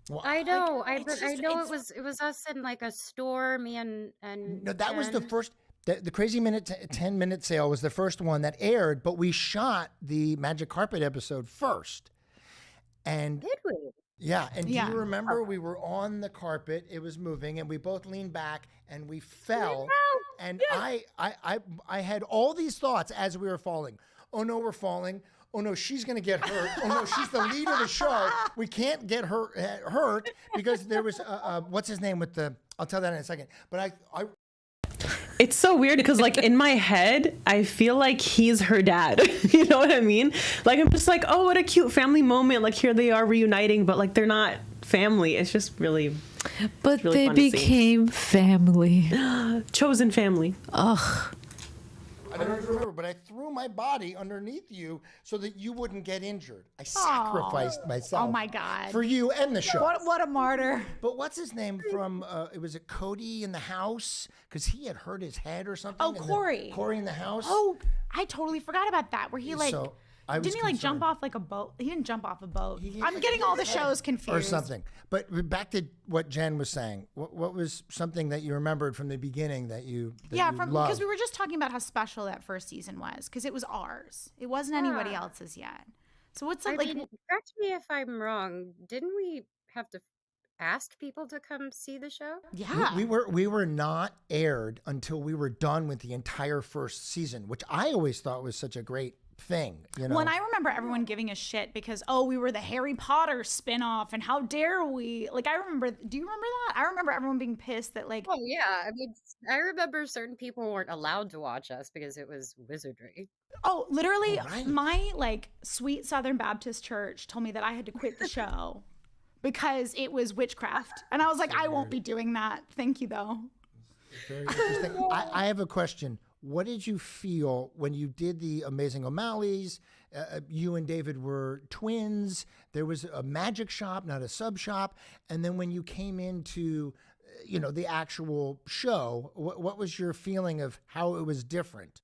Well, I know. Like, it's I just- know it's- it was us in like a store, me and no, that was the Jen. first. The Crazy Minute 10-minute sale was the first one that aired, but we shot the Magic Carpet episode first. And Did we? yeah, and Yeah. do you remember we were on the carpet, it was moving, and we both leaned back and we fell. And I had all these thoughts as we were falling. Oh no, we're falling. Oh no, she's gonna get hurt. Oh no, she's the lead of the show. We can't get her hurt because there was what's his name with the. I'll tell that in a second. But I It's so weird because, like, in my head, I feel like he's her dad. You know what I mean? Like, I'm just like, oh, what a cute family moment. Like, here they are reuniting, but like, they're not family. It's just really, But really they fun to see. became family. chosen family. Ugh. I don't remember, but I threw my body underneath you so that you wouldn't get injured. I sacrificed myself. Oh my God. For you and the show. What a martyr. But what's his name from? It was it Cody in the house because he had hurt his head or something. Oh, and then Corey. Corey in the house. Oh, I totally forgot about that. Where he like So, I was didn't he like concerned. jump off like a boat? He didn't jump off a boat. He- I'm getting all the shows confused. or something. But back to what Jen was saying. What was something that you remembered from the beginning that you Yeah, you because loved? we were just talking about how special that first season was because it was ours. It wasn't anybody Yeah. else's yet. So what's I like? mean, correct me if I'm wrong. Didn't we have to ask people to come see the show? Yeah, We were not aired until we were done with the entire first season, which I always thought was such a great thing. You know, Well, and I remember everyone giving us shit because, oh, we were the Harry Potter spinoff and how dare we? Like, I remember, do you remember that? I remember everyone being pissed that, like, Oh yeah, I mean, I remember certain people weren't allowed to watch us because it was wizardry. oh, literally, Oh, right. my, like, sweet Southern Baptist church told me that I had to quit the show because it was witchcraft. And I was like, I won't be doing that. Thank you, though. very interesting. I have a question. What did you feel when you did the Amazing O'Malley's? You and David were twins. There was a magic shop, not a sub shop. And then when you came into, the actual show, what was your feeling of how it was different?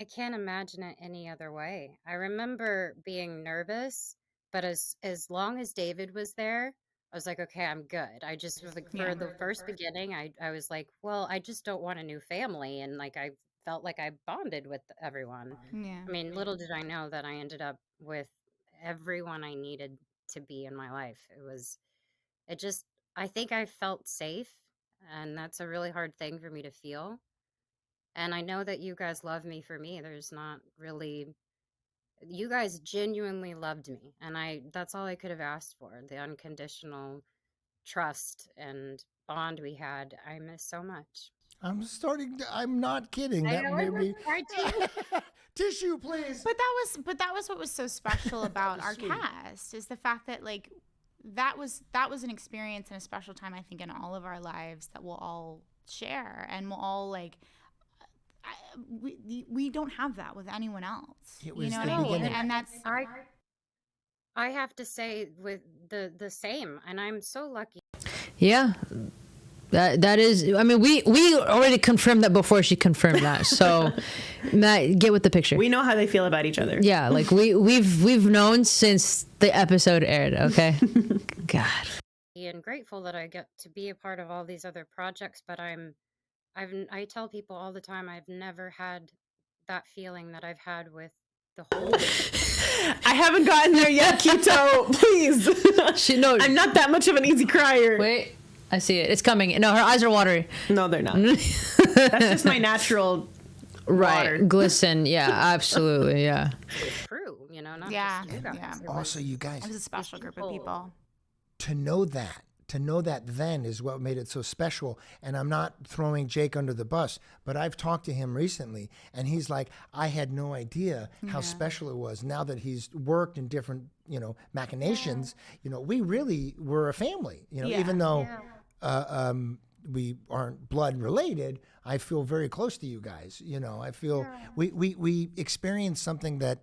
I can't imagine it any other way. I remember being nervous, but as long as David was there, I was like, okay, I'm good. I just was like, for the first beginning, I was like, well, I just don't want a new family, and like I felt like I bonded with everyone. Yeah. I mean, little did I know that I ended up with everyone I needed to be in my life. It just, I think I felt safe, and that's a really hard thing for me to feel. And I know that you guys love me for me. There's not really, you guys genuinely loved me, and that's all I could have asked for. The unconditional trust and bond we had, I miss so much. I'm not kidding. I That know, made me. I too. Tissue, please. But that was what was so special about our cast is the fact that like that was an experience and a special time I think in all of our lives that we'll all share and we'll all like we don't have that with anyone else. It was you know the what I mean? beginning. And that's I have to say with the same, and I'm so lucky. Yeah. That is, I mean, we already confirmed that before she confirmed that. So, Matt, get with the picture. We know how they feel about each other. Yeah, like we've known since the episode aired. Okay. God. And grateful that I get to be a part of all these other projects, but I tell people all the time I've never had that feeling that I've had with the whole. I haven't gotten there yet, Keto. Please. I'm not that much of an easy crier. Wait, I see it. It's coming. No, her eyes are watery. No, they're not. That's just my natural Right. water. Glisten. Yeah, absolutely. Yeah. Crew, not Yeah, just you guys. yeah. It was- Also, you guys, it was a special group of people. to know that then is what made it so special. And I'm not throwing Jake under the bus, but I've talked to him recently and he's like, I had no idea how special it was. Now that he's worked in different, machinations, we really were a family, even though we aren't blood related. I feel very close to you guys. I feel we experienced something that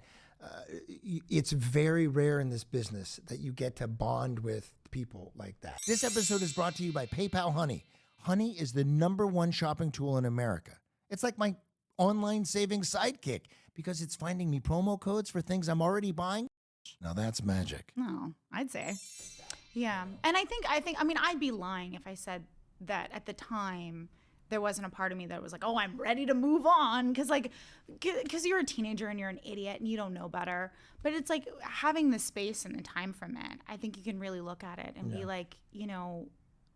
it's very rare in this business that you get to bond with people like that. This episode is brought to you by PayPal Honey. Honey is the #1 shopping tool in America. It's like my online savings sidekick because it's finding me promo codes for things I'm already buying. Now that's magic. No, I'd say. Yeah. And I mean, I'd be lying if I said that at the time there wasn't a part of me that was like, oh, I'm ready to move on. Because you're a teenager and you're an idiot and you don't know better. But it's like having the space and the time from it, I think you can really look at it and be like, you know,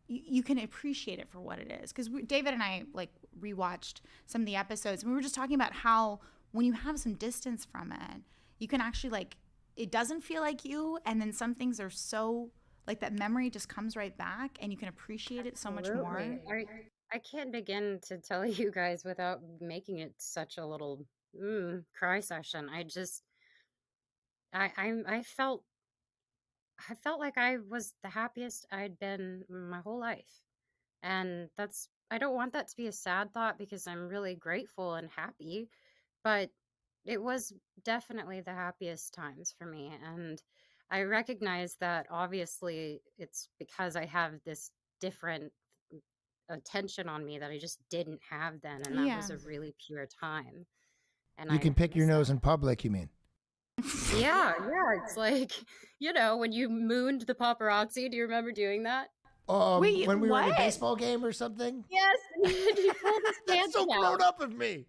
you can appreciate it for what it is. Because David and I like rewatched some of the episodes and we were just talking about how when you have some distance from it, you can actually like, it doesn't feel like you. And then some things are so like that memory just comes right back and you can appreciate it so much more. I can't begin to tell you guys without making it such a little cry session. I felt like I was the happiest I'd been my whole life. And I don't want that to be a sad thought because I'm really grateful and happy, but it was definitely the happiest times for me. And I recognize that obviously it's because I have this different attention on me that I just didn't have then. And that was a really pure time. And you can pick your nose in public, you mean? Yeah. It's like, when you mooned the paparazzi, do you remember doing that? Wait, when we were what? at a baseball game or something? Yes. You pulled his That's pants so down. grown up of me.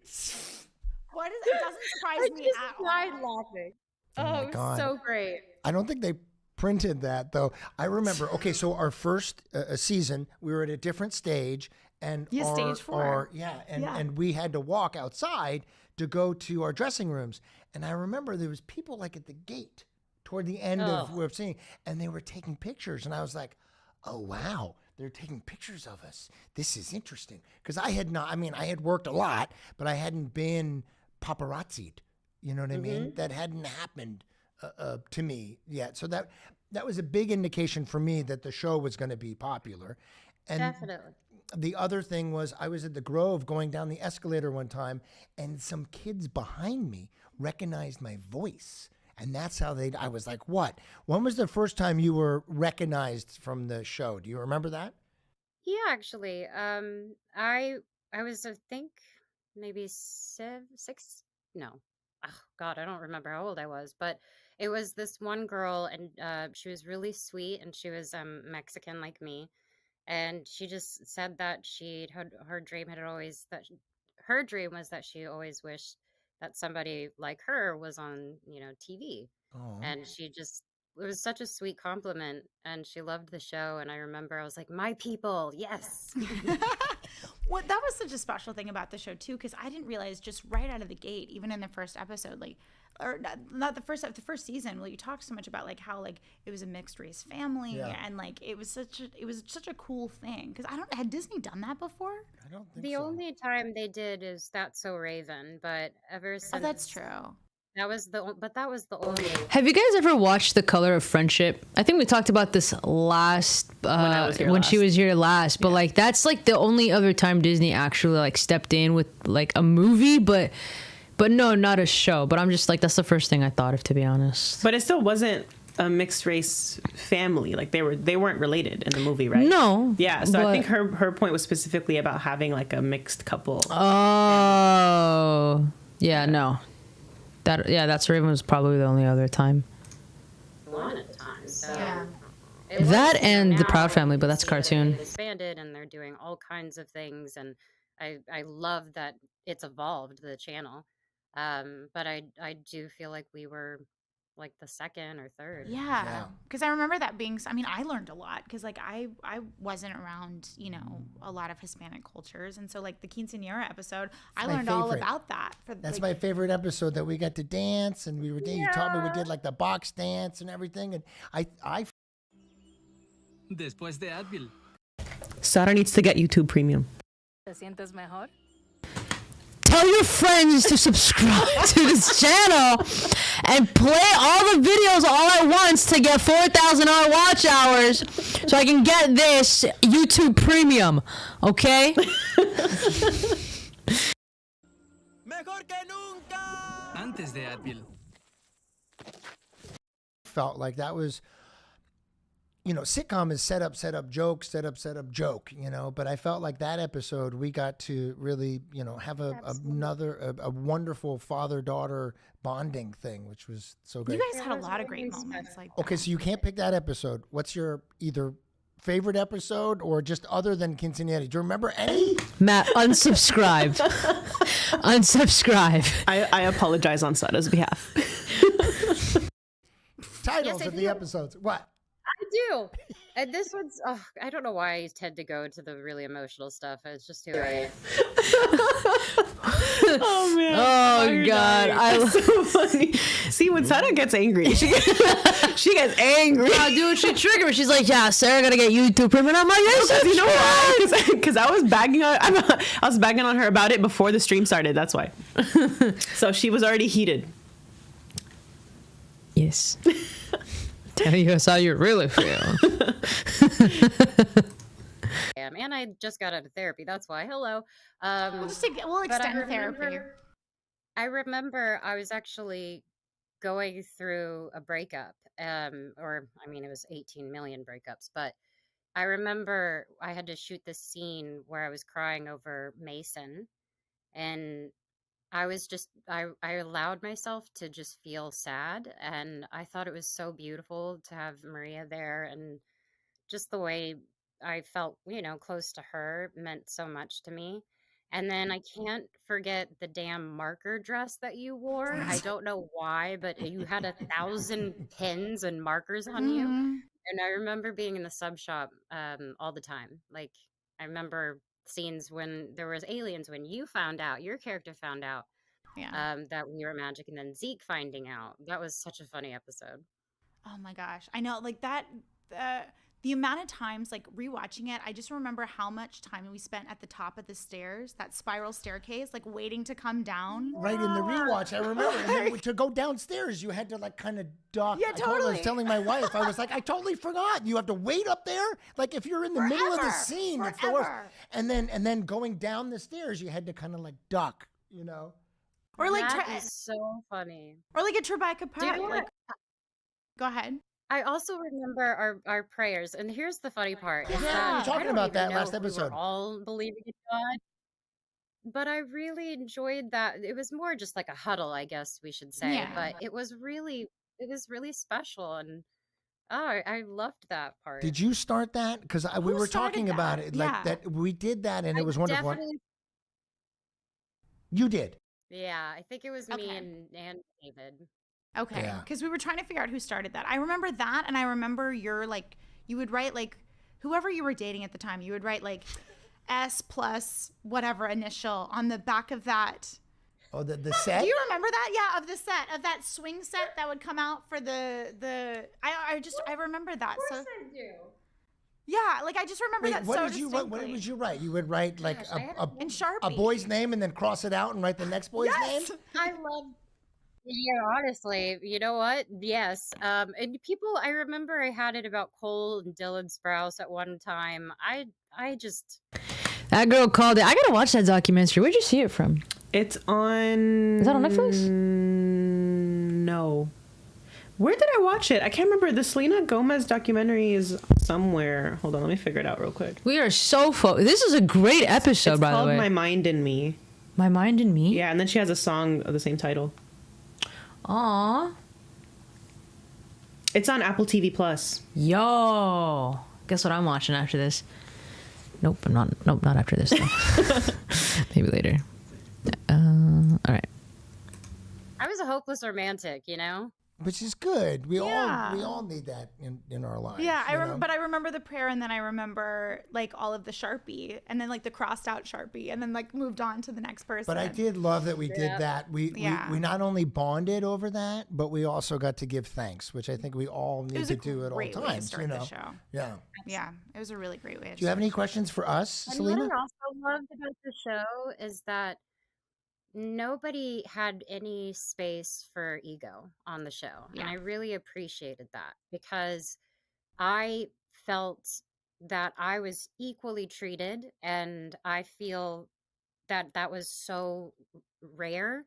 What is it? Doesn't surprise me at all. I died laughing. Oh my it was God. so great. I don't think they printed that though. I remember. Okay, so our first season, we were at a different stage, and stage 4. And we had to walk outside to go to our dressing rooms. And I remember there was people like at the gate toward the end of what we're seeing, and they were taking pictures, and I was like, oh wow, they're taking pictures of us. This is interesting because I had worked a lot, but I hadn't been paparazzi'd. You know what I mean? That hadn't happened to me yet. So that was a big indication for me that the show was going to be popular. And Definitely. the other thing was I was at the Grove going down the escalator one time, and some kids behind me recognized my voice. And that's how I was like, what? When was the first time you were recognized from the show? Do you remember that? Yeah, actually. I was, I think, maybe 6. No. Oh, God, I don't remember how old I was, but it was this one girl, and she was really sweet, and she was Mexican like me, and she just said that her dream her dream was that she always wished that somebody like her was on TV, Oh. and it was such a sweet compliment, and she loved the show, and I remember I was like, my people, yes. Well, that was such a special thing about the show too, because I didn't realize just right out of the gate, even in the first episode, like, or not the first season. Well, you talked so much about like how like it was a mixed race family, and like it was such a cool thing. Because had Disney done that before? I don't think The so. only time they did is That's So Raven, but ever since That's true. that was the only. Have you guys ever watched The Color of Friendship? I think we talked about this last when she was here last, but like that's like the only other time Disney actually like stepped in with like a movie, but no, not a show. But I'm just like, that's the first thing I thought of, to be honest. But it still wasn't a mixed race family. Like they weren't related in the movie, right? No. Yeah. So I think her point was specifically about having like a mixed couple. Oh, yeah, no. That's Raven was probably the only other time. One at a time. So Yeah. That and The now Proud Family, but you that's see that cartoon. they've expanded and they're doing all kinds of things, and I love that it's evolved the channel. But I do feel like we were like the second or third. Yeah, because I remember that being. I mean, I learned a lot because like I wasn't around a lot of Hispanic cultures, and so like the quinceañera episode, I learned all about that. That's my favorite episode, that we got to dance, and you taught me we did like the box dance and everything, and I. Después de Advil. Sara needs to get YouTube Premium. ¿Te sientes mejor? Tell your friends to subscribe to this channel and play all the videos all at once to get 4,000 hour watch hours so I can get this YouTube Premium, okay? Mejor que nunca. Antes de Advil. Felt like that was sitcom is set up, joke, set up, joke, but I felt like that episode, we got to really, have a wonderful father-daughter bonding thing, which was so great. You guys had a lot of great moments like that. Okay, so you can't pick that episode. What's your either favorite episode or just other than Quinceañera? Do you remember any? Matt, unsubscribe. Unsubscribe. I apologize on Sada's behalf. Titles of the episodes. What? I do. And this one's, I don't know why I tend to go to the really emotional stuff. It's just who I am. Oh, man. Oh, God. That's so funny. See, when Sada gets angry, she gets angry. Oh, dude, she triggered me. She's like, yeah, Sarah gotta get YouTube Premium. I'm like, yes, You know why? Because I was bagging on her about it before the stream started. That's why. So she was already heated. Yes. Tell us how you really feel. And I just got out of therapy. That's why. Hello. We'll extend therapy. I remember I was actually going through a breakup. It was 18 million breakups, but I remember I had to shoot this scene where I was crying over Mason, and I was just, I allowed myself to just feel sad, and I thought it was so beautiful to have Maria there, and just the way I felt, close to her meant so much to me. And then I can't forget the damn marker dress that you wore. I don't know why, but you had 1,000 pins and markers on you. And I remember being in the sub shop all the time. Like, I remember scenes when there was aliens, when your character found out that we were magic, and then Zeke finding out. That was such a funny episode. Oh my gosh. I know, like that, the amount of times, like rewatching it, I just remember how much time we spent at the top of the stairs, that spiral staircase, like waiting to come down. Right, in the rewatch, I remember. And then to go downstairs, you had to like kind of duck. Yeah, totally. I was telling my wife, I was like, I totally forgot. You have to wait up there. Like if you're in the middle of the scene, it's the worst. And then going down the stairs, you had to kind of like duck, Or like that is so funny. Or like a Tribeca Park. Like, go ahead. I also remember our prayers, and here's the funny part. Yeah, we were talking about that last episode. We were all believing in God, but I really enjoyed that. It was more just like a huddle, I guess we should say. Yeah. But it was really special, and I loved that part. Did you start that? Because we were talking about it, like that. We did that, and it was wonderful. Definitely... You did. Yeah, I think it was me and David. Okay, because we were trying to figure out who started that. I remember that, and I remember you would write like whoever you were dating at the time. You would write like S plus whatever initial on the back of that. Oh, the set. Do you remember that? Yeah, of the set, of that swing set that would come out for the. I remember that. Of course I do. Yeah, like I just remember that so distinctly. What did you write? You would write like a boy's name and then cross it out and write the next boy's name? I love. Yeah, honestly, you know what? Yes. And people, I remember I had it about Cole and Dylan Sprouse at one time. I just. That girl called it. I gotta watch that documentary. Where'd you see it from? It's on. Is that on Netflix? No. Where did I watch it? I can't remember. The Selena Gomez documentary is somewhere. Hold on, let me figure it out real quick. We are so This is a great episode, by the way. It's called My Mind in Me. My Mind in Me? Yeah, and then she has a song of the same title. Aww. It's on Apple TV Plus. Yo. Guess what I'm watching after this? Nope, not after this. Maybe later. All right. I was a hopeless romantic, Which is good. We all need that in our lives. Yeah, I remember the prayer, and then I remember like all of the Sharpie, and then like the crossed out Sharpie, and then like moved on to the next person. But I did love that we did that. We not only bonded over that, but we also got to give thanks, which I think we all need to do at all times. The show. Yeah, it was a really great way. Do you have any questions for us, Selena? What I also loved about the show is that nobody had any space for ego on the show. And I really appreciated that, because I felt that I was equally treated, and I feel that was so rare,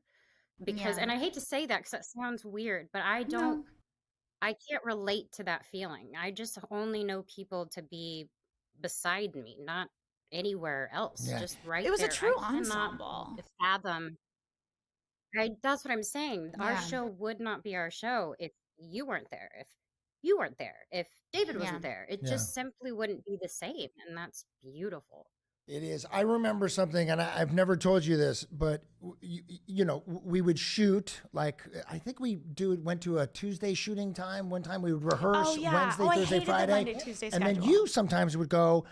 because and I hate to say that because that sounds weird, but I don't I can't relate to that feeling. I just only know people to be beside me, not anywhere else, Yeah. just right It was a there. I true cannot ensemble. fathom. That's what I'm saying. Our Yeah. show would not be our show if you weren't there, if you weren't there, if David Yeah. wasn't there. It Yeah. just simply wouldn't be the same, and that's beautiful. It is. I remember something, and I've never told you this, but we would shoot like I think went to a Tuesday shooting time. One time we would rehearse Oh, yeah. Wednesday, Oh, I Thursday, hated the Friday, Monday, Tuesday and then schedule. you sometimes would go.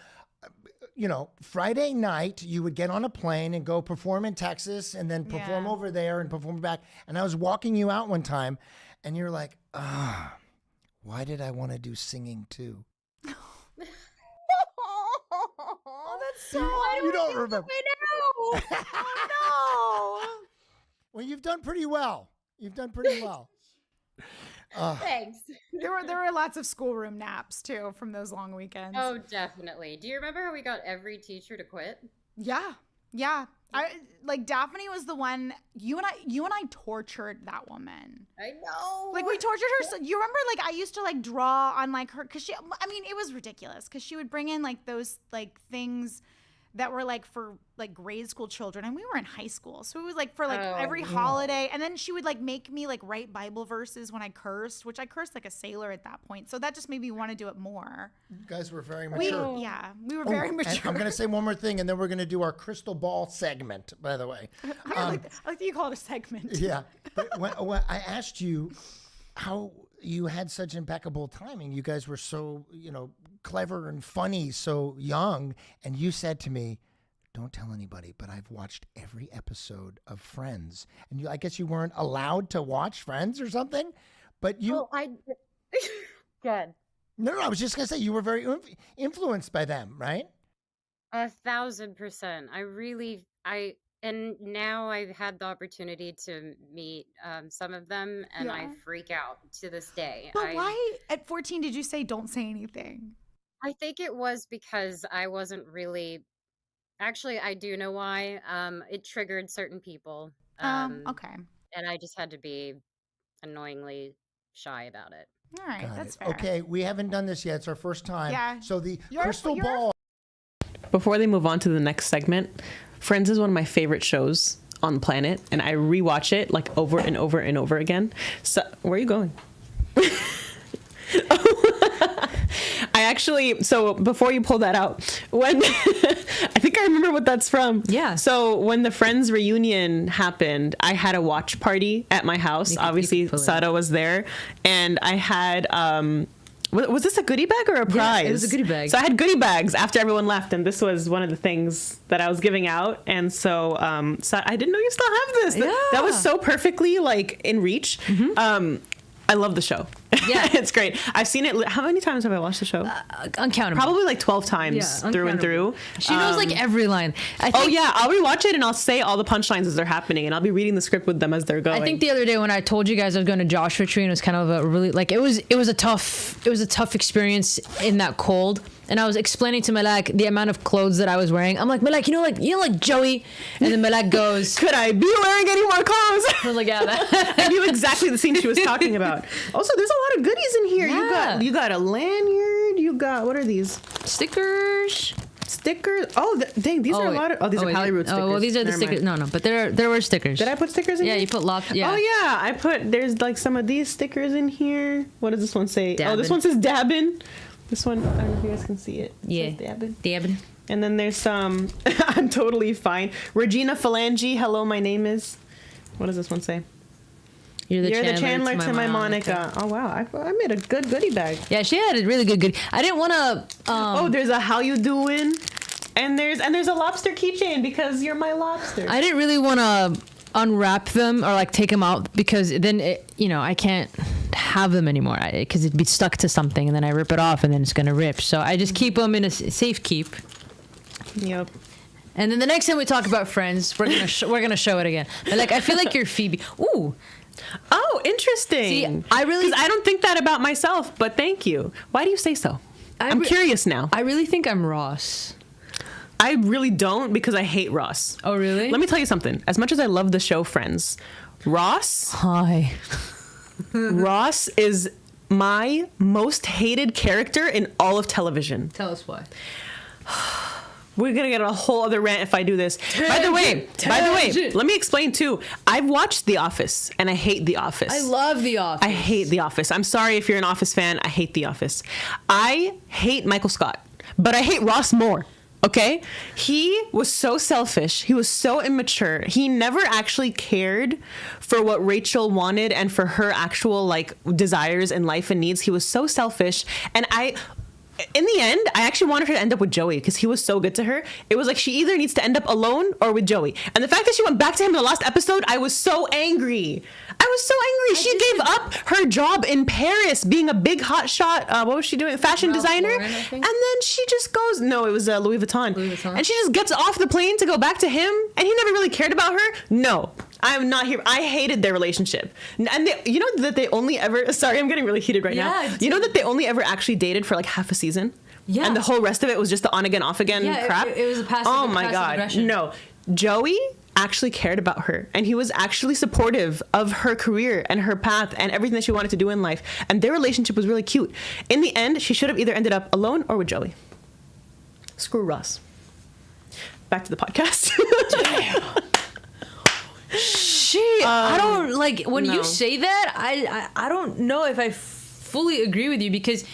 Friday night you would get on a plane and go perform in Texas, and then perform Yeah. over there and perform back. And I was walking you out one time, and you're like, why did I want to do singing too? Oh, that's so. You don't remember. I know. Oh, Well, you've done pretty well. You've done pretty well. Thanks. no. There were lots of schoolroom naps too from those long weekends. Oh, definitely. Do you remember how we got every teacher to quit? Yeah. Yeah. I like Daphne was the one you and I tortured that woman. I know. Like we tortured her. So, you remember like I used to like draw on like her cuz it was ridiculous cuz she would bring in like those like things that were like for like grade school children, and we were in high school. So it was like for like every holiday, and then she would like make me like write Bible verses when I cursed, which I cursed like a sailor at that point. So that just made me want to do it more. You guys were very mature. We were very And mature. I'm going to say one more thing, and then we're going to do our crystal ball segment, by the way. I like that you call it a segment. Yeah. But when I asked you how you had such impeccable timing, you guys were so, clever and funny, so young. And you said to me, don't tell anybody, but I've watched every episode of Friends. And I guess you weren't allowed to watch Friends or something, but you... Well, Good. No, I was just going to say you were very influenced by them, right? 1,000%. And now I've had the opportunity to meet some of them, and I freak out to this day. But why at 14 did you say don't say anything? I think it was because I wasn't really. Actually, I do know why. It triggered certain people. Okay. And I just had to be annoyingly shy about it. All right, Got that's it. fair. Okay, we haven't done this yet. It's our first time. Yeah. So the crystal ball. Before they move on to the next segment, Friends is one of my favorite shows on the planet, and I rewatch it like over and over and over again. So, where are you going? So before you pull that out, when I think I remember what that's from. Yeah. So when the Friends reunion happened, I had a watch party at my house. Obviously, Sada was there, and I had. Was this a goodie bag or a prize? Yeah, it was a goodie bag. So I had goodie bags after everyone left, and this was one of the things that I was giving out. And so, so I didn't know you still have this. That was so perfectly like in reach. Mm-hmm. I love the show. Yeah, it's great. I've seen it. How many times have I watched the show? Uncountable. Probably like 12 times through and through. She knows like every line. Oh yeah, I'll rewatch it and I'll say all the punchlines as they're happening, and I'll be reading the script with them as they're going. I think the other day when I told you guys I was going to Joshua Tree, and it was kind of a really like it was a tough experience in that cold. And I was explaining to Malak the amount of clothes that I was wearing. I'm like, Malak, you know like Joey? And then Malak goes, could I be wearing any more clothes? I was like, yeah. I knew exactly the scene she was talking about. Also, there's a lot of goodies in here. Yeah. You got a lanyard. You got, what are these? Stickers. Oh, dang, these are a lot of, these are Pally Root stickers. Oh, well, these are the stickers. Mind. No, but there were stickers. Did I put stickers in here? Yeah, you put lots. Yeah. Oh, yeah, there's like some of these stickers in here. What does this one say? Dabbin'. Oh, this one says Dabbin'. This one, I don't know if you guys can see it. Yeah. It says Dabbin'. Dabbin'. And then there's some, I'm totally fine. Regina Phalange, hello, my name is. What does this one say? You're the Chandler to my Monica. Oh, wow. I made a good goodie bag. Yeah, she had a really good. I didn't want to. Oh, there's a how you doing? And there's a lobster keychain because you're my lobster. I didn't really want to unwrap them or like take them out because then I can't have them anymore because it'd be stuck to something and then I rip it off and then it's gonna rip. So I just keep them in a safe keep. Yep. And then the next time we talk about Friends, we're gonna show it again. But like I feel like you're Phoebe. Ooh. Oh, interesting. See, I don't think that about myself, but thank you. Why do you say so? I'm curious now. I really think I'm Ross. I really don't because I hate Ross. Oh, really? Let me tell you something. As much as I love the show Friends, Ross Hi. Ross is my most hated character in all of television. Tell us why. We're gonna get a whole other rant if I do this. By the way, let me explain too. I've watched The Office and I hate The Office. I love The Office. I hate The Office. I'm sorry if you're an Office fan. I hate The Office. I hate Michael Scott, but I hate Ross more. Okay? He was so selfish. He was so immature. He never actually cared for what Rachel wanted and for her actual like desires in life and needs. He was so selfish. And in the end, I actually wanted her to end up with Joey because he was so good to her. It was like she either needs to end up alone or with Joey. And the fact that she went back to him in the last episode, I was so angry. She gave up her job in Paris being a big hotshot, what was she doing? Fashion designer. Lauren, and then she just goes, no, it was Louis Vuitton. And she just gets off the plane to go back to him. And he never really cared about her. No, I'm not here. I hated their relationship. And you know that they only ever, sorry, I'm getting really heated right now. You know that they only ever actually dated for like half a season? Yeah. And the whole rest of it was just the on again, off again crap? It was a passive Oh my God. Aggression. No. Joey actually cared about her and he was actually supportive of her career and her path and everything that she wanted to do in life. And their relationship was really cute. In the end, she should have either ended up alone or with Joey. Screw Ross. Back to the podcast. I don't like when you say that. I don't know if I fully agree with you because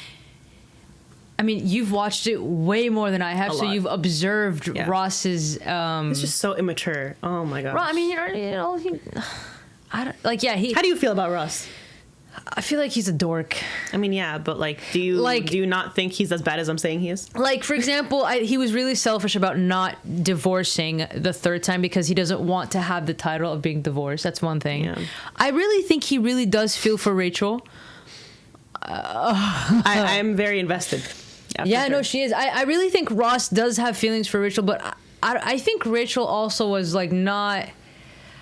I mean you've watched it way more than I have, so you've observed Ross's. He's just so immature. Oh my god. I mean, I don't like. Yeah, How do you feel about Ross? I feel like he's a dork. I mean, yeah, but like, do you not think he's as bad as I'm saying he is? Like, for example, he was really selfish about not divorcing the third time because he doesn't want to have the title of being divorced. That's one thing. Yeah. I really think he really does feel for Rachel. I'm very invested. Yeah, no, she is. I really think Ross does have feelings for Rachel, but I think Rachel also was like not.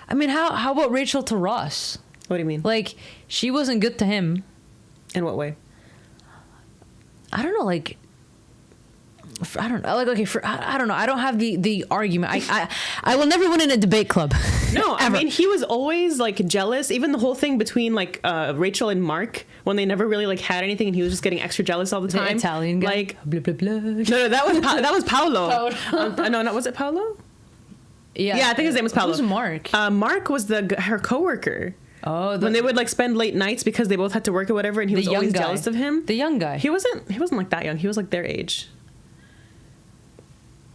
I mean, how about Rachel to Ross? What do you mean? Like, she wasn't good to him. In what way? I don't know. Like, I don't know. Like, okay, I don't know. I don't have the argument. I will never win in a debate club. No, I mean, he was always like jealous. Even the whole thing between like Rachel and Mark when they never really like had anything, and he was just getting extra jealous all the time. The Italian guy. Like blah blah blah. No, that was Paolo. No, was it Paolo? Yeah, I think his name was Paolo. Who's Mark? Mark was her coworker. Oh, when they would like spend late nights because they both had to work or whatever, and he was always jealous of him. The young guy. He wasn't like that young. He was like their age.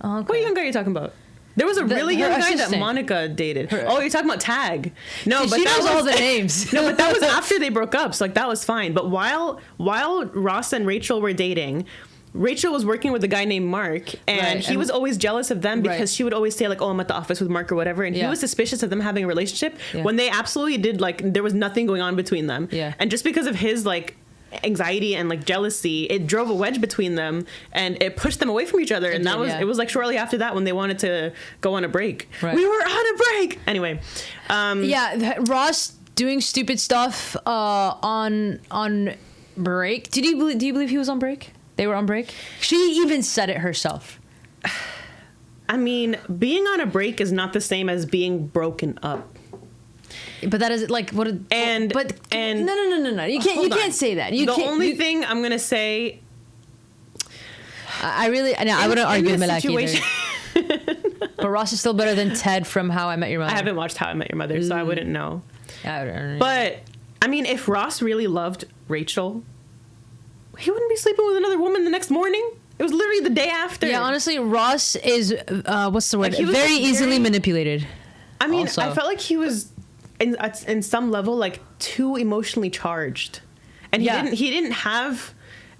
Oh, okay. What young guy are you talking about? There was a really young guy that Monica dated. Oh, you're talking about Tag. No, but she that knows was all the names. No, but that was after they broke up, so like that was fine. But while Ross and Rachel were dating, Rachel was working with a guy named Mark, and he was always jealous of them because she would always say like, "Oh, I'm at the office with Mark" or whatever, and he was suspicious of them having a relationship when they absolutely did. Like, there was nothing going on between them. Yeah. And just because of his like anxiety and like jealousy, it drove a wedge between them, and it pushed them away from each other. And it was like shortly after that when they wanted to go on a break. Right. We were on a break anyway. Ross doing stupid stuff on break. Do you believe he was on break? They were on break? She even said it herself. I mean, being on a break is not the same as being broken up. But that is like what? No. You can't say that. The only thing I'm gonna say. I wouldn't argue with Malak either. But Ross is still better than Ted from How I Met Your Mother. I haven't watched How I Met Your Mother, so I wouldn't know. I don't know. But I mean, if Ross really loved Rachel, he wouldn't be sleeping with another woman the next morning. It was literally the day after. Yeah, honestly, Ross is what's the word? Like, very easily manipulated. I mean, also. I felt like he was in some level like too emotionally charged, and he didn't have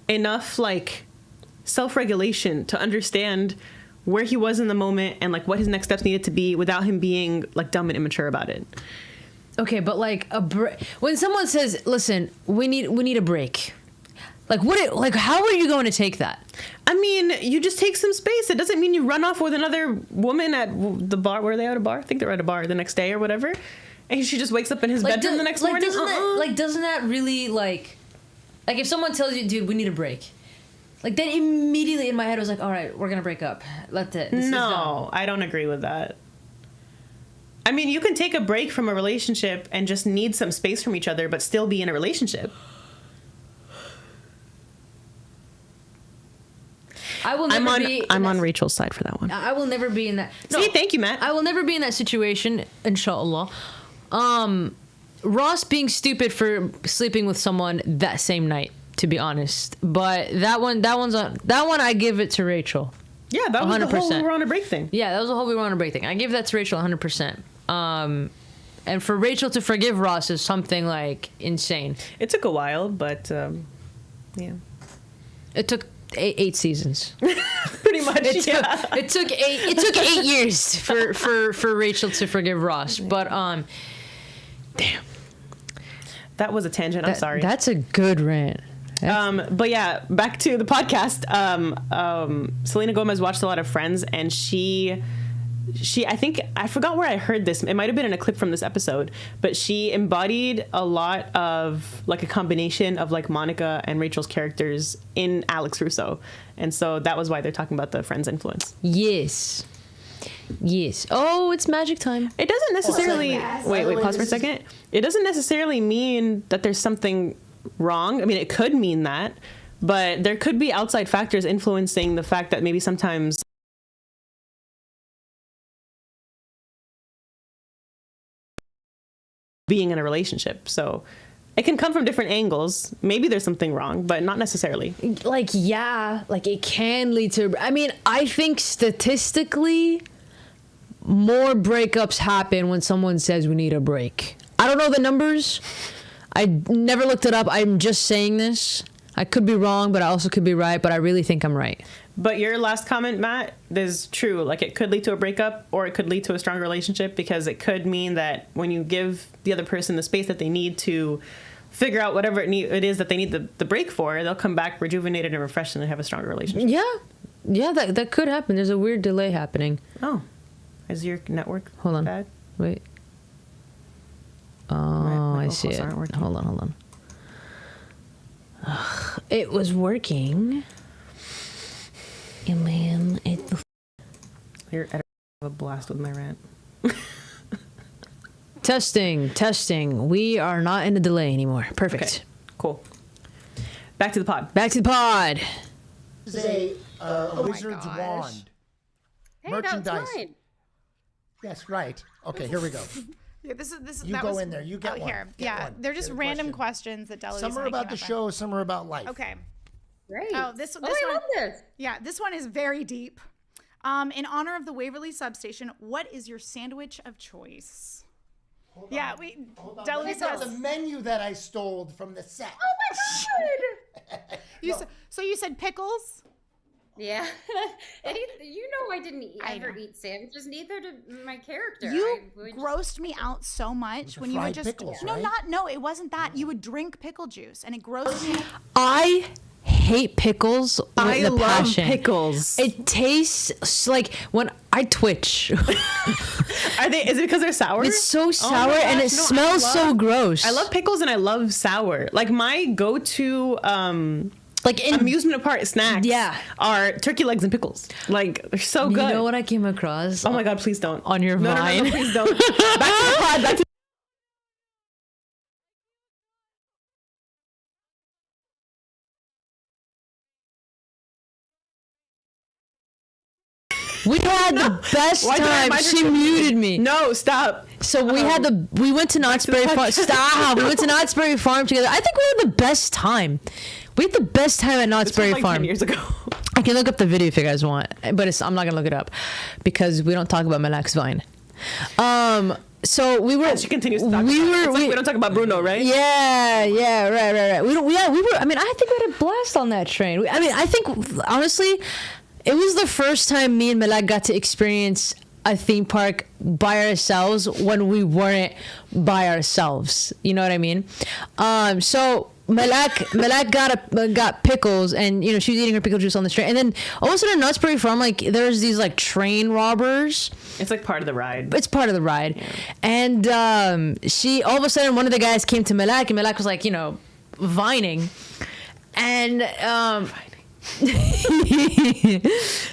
enough like self-regulation to understand where he was in the moment and like what his next steps needed to be without him being like dumb and immature about it. Okay, but like when someone says, "Listen, we need a break." Like how are you going to take that? I mean, you just take some space. It doesn't mean you run off with another woman at the bar. Were they at a bar? I think they were at a bar the next day or whatever. And she just wakes up in his bedroom the next morning. Doesn't that really like if someone tells you, dude, we need a break, like then immediately in my head I was like, all right, we're gonna break up. Let it. No, I don't agree with that. I mean, you can take a break from a relationship and just need some space from each other, but still be in a relationship. I will never be. I'm on Rachel's side for that one. I will never be in that. No, See, thank you, Matt. I will never be in that situation, inshallah. Ross being stupid for sleeping with someone that same night, to be honest. But that one I give it to Rachel. Yeah, that was 100%. The whole we were on a break thing. Yeah, that was the whole we were on a break thing. I give that to Rachel 100%. And for Rachel to forgive Ross is something like insane. It took a while, but yeah. It took eight seasons. Pretty much. It took 8 years for Rachel to forgive Ross. But damn. That was a tangent. I'm sorry. That's a good rant. But yeah, back to the podcast. Selena Gomez watched a lot of Friends, and she I think, I forgot where I heard this. It might have been in a clip from this episode, but she embodied a lot of like a combination of like Monica and Rachel's characters in Alex Russo. And so that was why they're talking about the Friends influence. Yes. Oh, it's magic time. It doesn't necessarily, wait, pause for a second. It doesn't necessarily mean that there's something wrong. I mean, it could mean that, but there could be outside factors influencing the fact that maybe sometimes being in a relationship. So it can come from different angles. Maybe there's something wrong, but not necessarily. Like, yeah, like it can lead to, I mean, I think statistically more breakups happen when someone says we need a break. I don't know the numbers. I never looked it up. I'm just saying this. I could be wrong, but I also could be right, but I really think I'm right. But your last comment, Matt, is true. Like, it could lead to a breakup, or it could lead to a stronger relationship, because it could mean that when you give the other person the space that they need to figure out whatever it is that they need the break for, they'll come back rejuvenated and refreshed and have a stronger relationship. Yeah, that could happen. There's a weird delay happening. Oh, is your network Hold on. bad? Wait. Oh, I see it. Hold on. It was working. And then You're at a blast with my rant. Testing. We are not in a delay anymore. Perfect. Okay, cool. Back to the pod. This is a wizard's wand. Hey, Merchandise. that's mine. Yes, right. Okay, here we go. Yeah, this. You go in there. You get one. Here. Get Yeah, one. they're just Get a random question. questions that Delos. Some are about the show, some are about life. Okay. Great. Oh, this I one. love this. Yeah, this one is very deep. In honor of the Waverly substation, what is your sandwich of choice? Hold Yeah, on. we. Hold on. Delos These are the menu that I stole from the set. Oh my god. So you said pickles? Yeah. You know I didn't ever eat sandwiches, neither did my character. You grossed me out so much when you would just pickles, no, right? no, it wasn't that. You would drink pickle juice, and it grossed me. I hate pickles with I love passion. pickles. It tastes like when I twitch. Is it because they're sour? It's so sour gosh, and it no, smells so gross. I love pickles and I love sour. Like, my go-to like amusement park snacks Yeah. are turkey legs and pickles. Like, they're so good. You know what I came across? Oh my god, please don't. On your Vine. No, please don't. Back to the pod. Back to We had the best Why did I time. remind She her to muted me. No, stop. So we went to Knott's Berry Farm. Stop. We went to Knott's Berry Farm together. I think we had the best time. We had the best time at Knott's This was Berry like Farm. 10 years ago. I can look up the video if you guys want, but I'm not gonna look it up because we don't talk about Malak's Vine. So we were. She continues to talk about it. We don't talk about Bruno, right? Yeah, right. We were. I mean, I think we had a blast on that train. I think honestly, it was the first time me and Malak got to experience a theme park by ourselves when we weren't by ourselves. You know what I mean? So Malak got pickles, and she was eating her pickle juice on the train, and then all of a sudden, Knott's Berry Farm, like there's these like train robbers. It's like part of the ride. It's part of the ride, and she all of a sudden one of the guys came to Malak, and Malak was like vining, and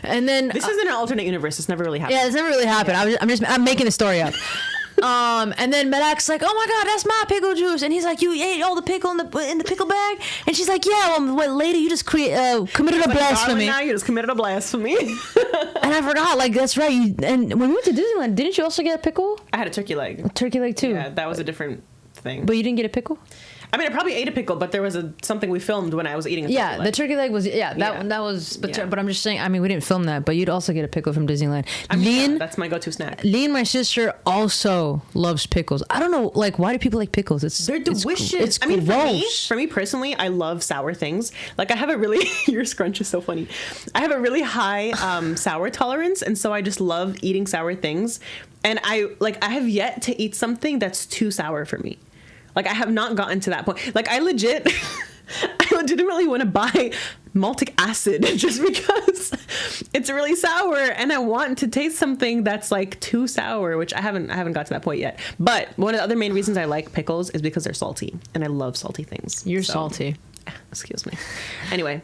and then This is in an alternate universe. It's never really happened. yeah, it's never really happened. I'm making the story up. And then Medak's like, oh my god, that's my pickle juice, and he's like, you ate all the pickle in the pickle bag, and she's like, yeah, well, what, lady, you just committed a blasphemy. Now you just committed a blasphemy. And I forgot, like, that's right. And when we went to Disneyland, didn't you also get a pickle? I had a turkey leg. A turkey leg too. Yeah, that was a different thing. But you didn't get a pickle? I mean, I probably ate a pickle, but there was something we filmed when I was eating a turkey leg. The turkey leg was, that was, but I'm just saying, I mean, we didn't film that, but you'd also get a pickle from Disneyland. I mean, that's my go-to snack. Lee and my sister also loves pickles. I don't know, like, why do people like pickles? They're delicious. I mean, for me personally, I love sour things. Like, I have a really, your scrunch is so funny. I have a really high sour tolerance, and so I just love eating sour things. And I have yet to eat something that's too sour for me. Like, I have not gotten to that point. Like, I legitimately want to buy maltic acid just because it's really sour and I want to taste something that's like too sour, which I haven't got to that point yet. But one of the other main reasons I like pickles is because they're salty, and I love salty things. You're salty. Excuse me. Anyway.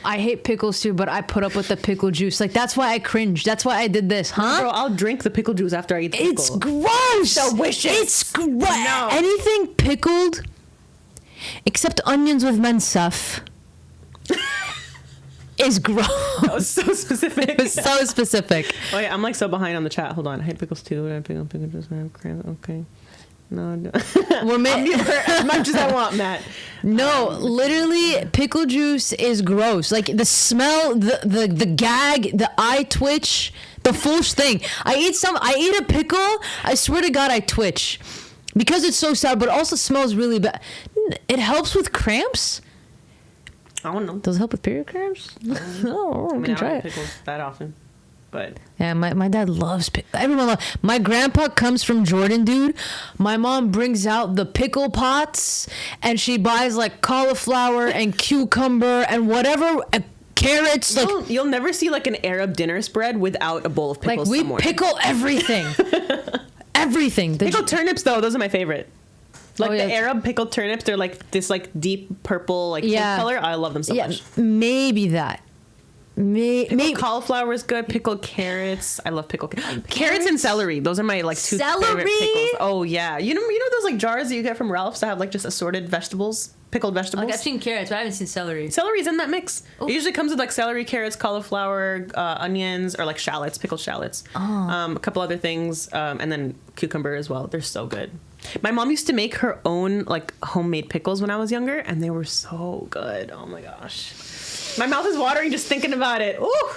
I hate pickles too, but I put up with the pickle juice. Like, that's why I cringed. That's why I did this, huh? Bro, I'll drink the pickle juice after I eat the pickle. It's gross. Delicious. It's gross. No. Anything pickled, except onions with mensaf, is gross. That was so specific. It was so specific. Oh yeah, I'm like so behind on the chat. Hold on. I hate pickles too. I pickle juice. I have crab. Okay. No. As much as I want, Matt. No, literally, pickle juice is gross. Like, the smell, the gag, the eye twitch, the full thing. I eat a pickle, I swear to God, I twitch. Because it's so sour, but it also smells really bad. It helps with cramps? I don't know. Does it help with period cramps? No, I mean, can I try don't it. eat pickles that often. But yeah, my dad loves everyone loves. My grandpa comes from Jordan, dude. My mom brings out the pickle pots, and she buys like cauliflower and cucumber and whatever, carrots. Like, you'll never see like an Arab dinner spread without a bowl of pickles. Like, we pickle everything, everything. Pickled turnips, though, those are my favorite. Like, the Arab pickled turnips, they're like this like deep purple like pink color. I love them so much. Maybe that. Maybe cauliflower is good. Pickled carrots. I love pickled carrots and celery. Those are my like two favorite pickles. Oh yeah, you know those like jars that you get from Ralph's that have like just assorted vegetables, pickled vegetables. Like, I've seen carrots, but I haven't seen celery. Celery's in that mix. Ooh. It usually comes with like celery, carrots, cauliflower, onions, or like shallots, pickled shallots. A couple other things, and then cucumber as well. They're so good. My mom used to make her own like homemade pickles when I was younger, and they were so good. Oh my gosh. My mouth is watering just thinking about it. Ooh.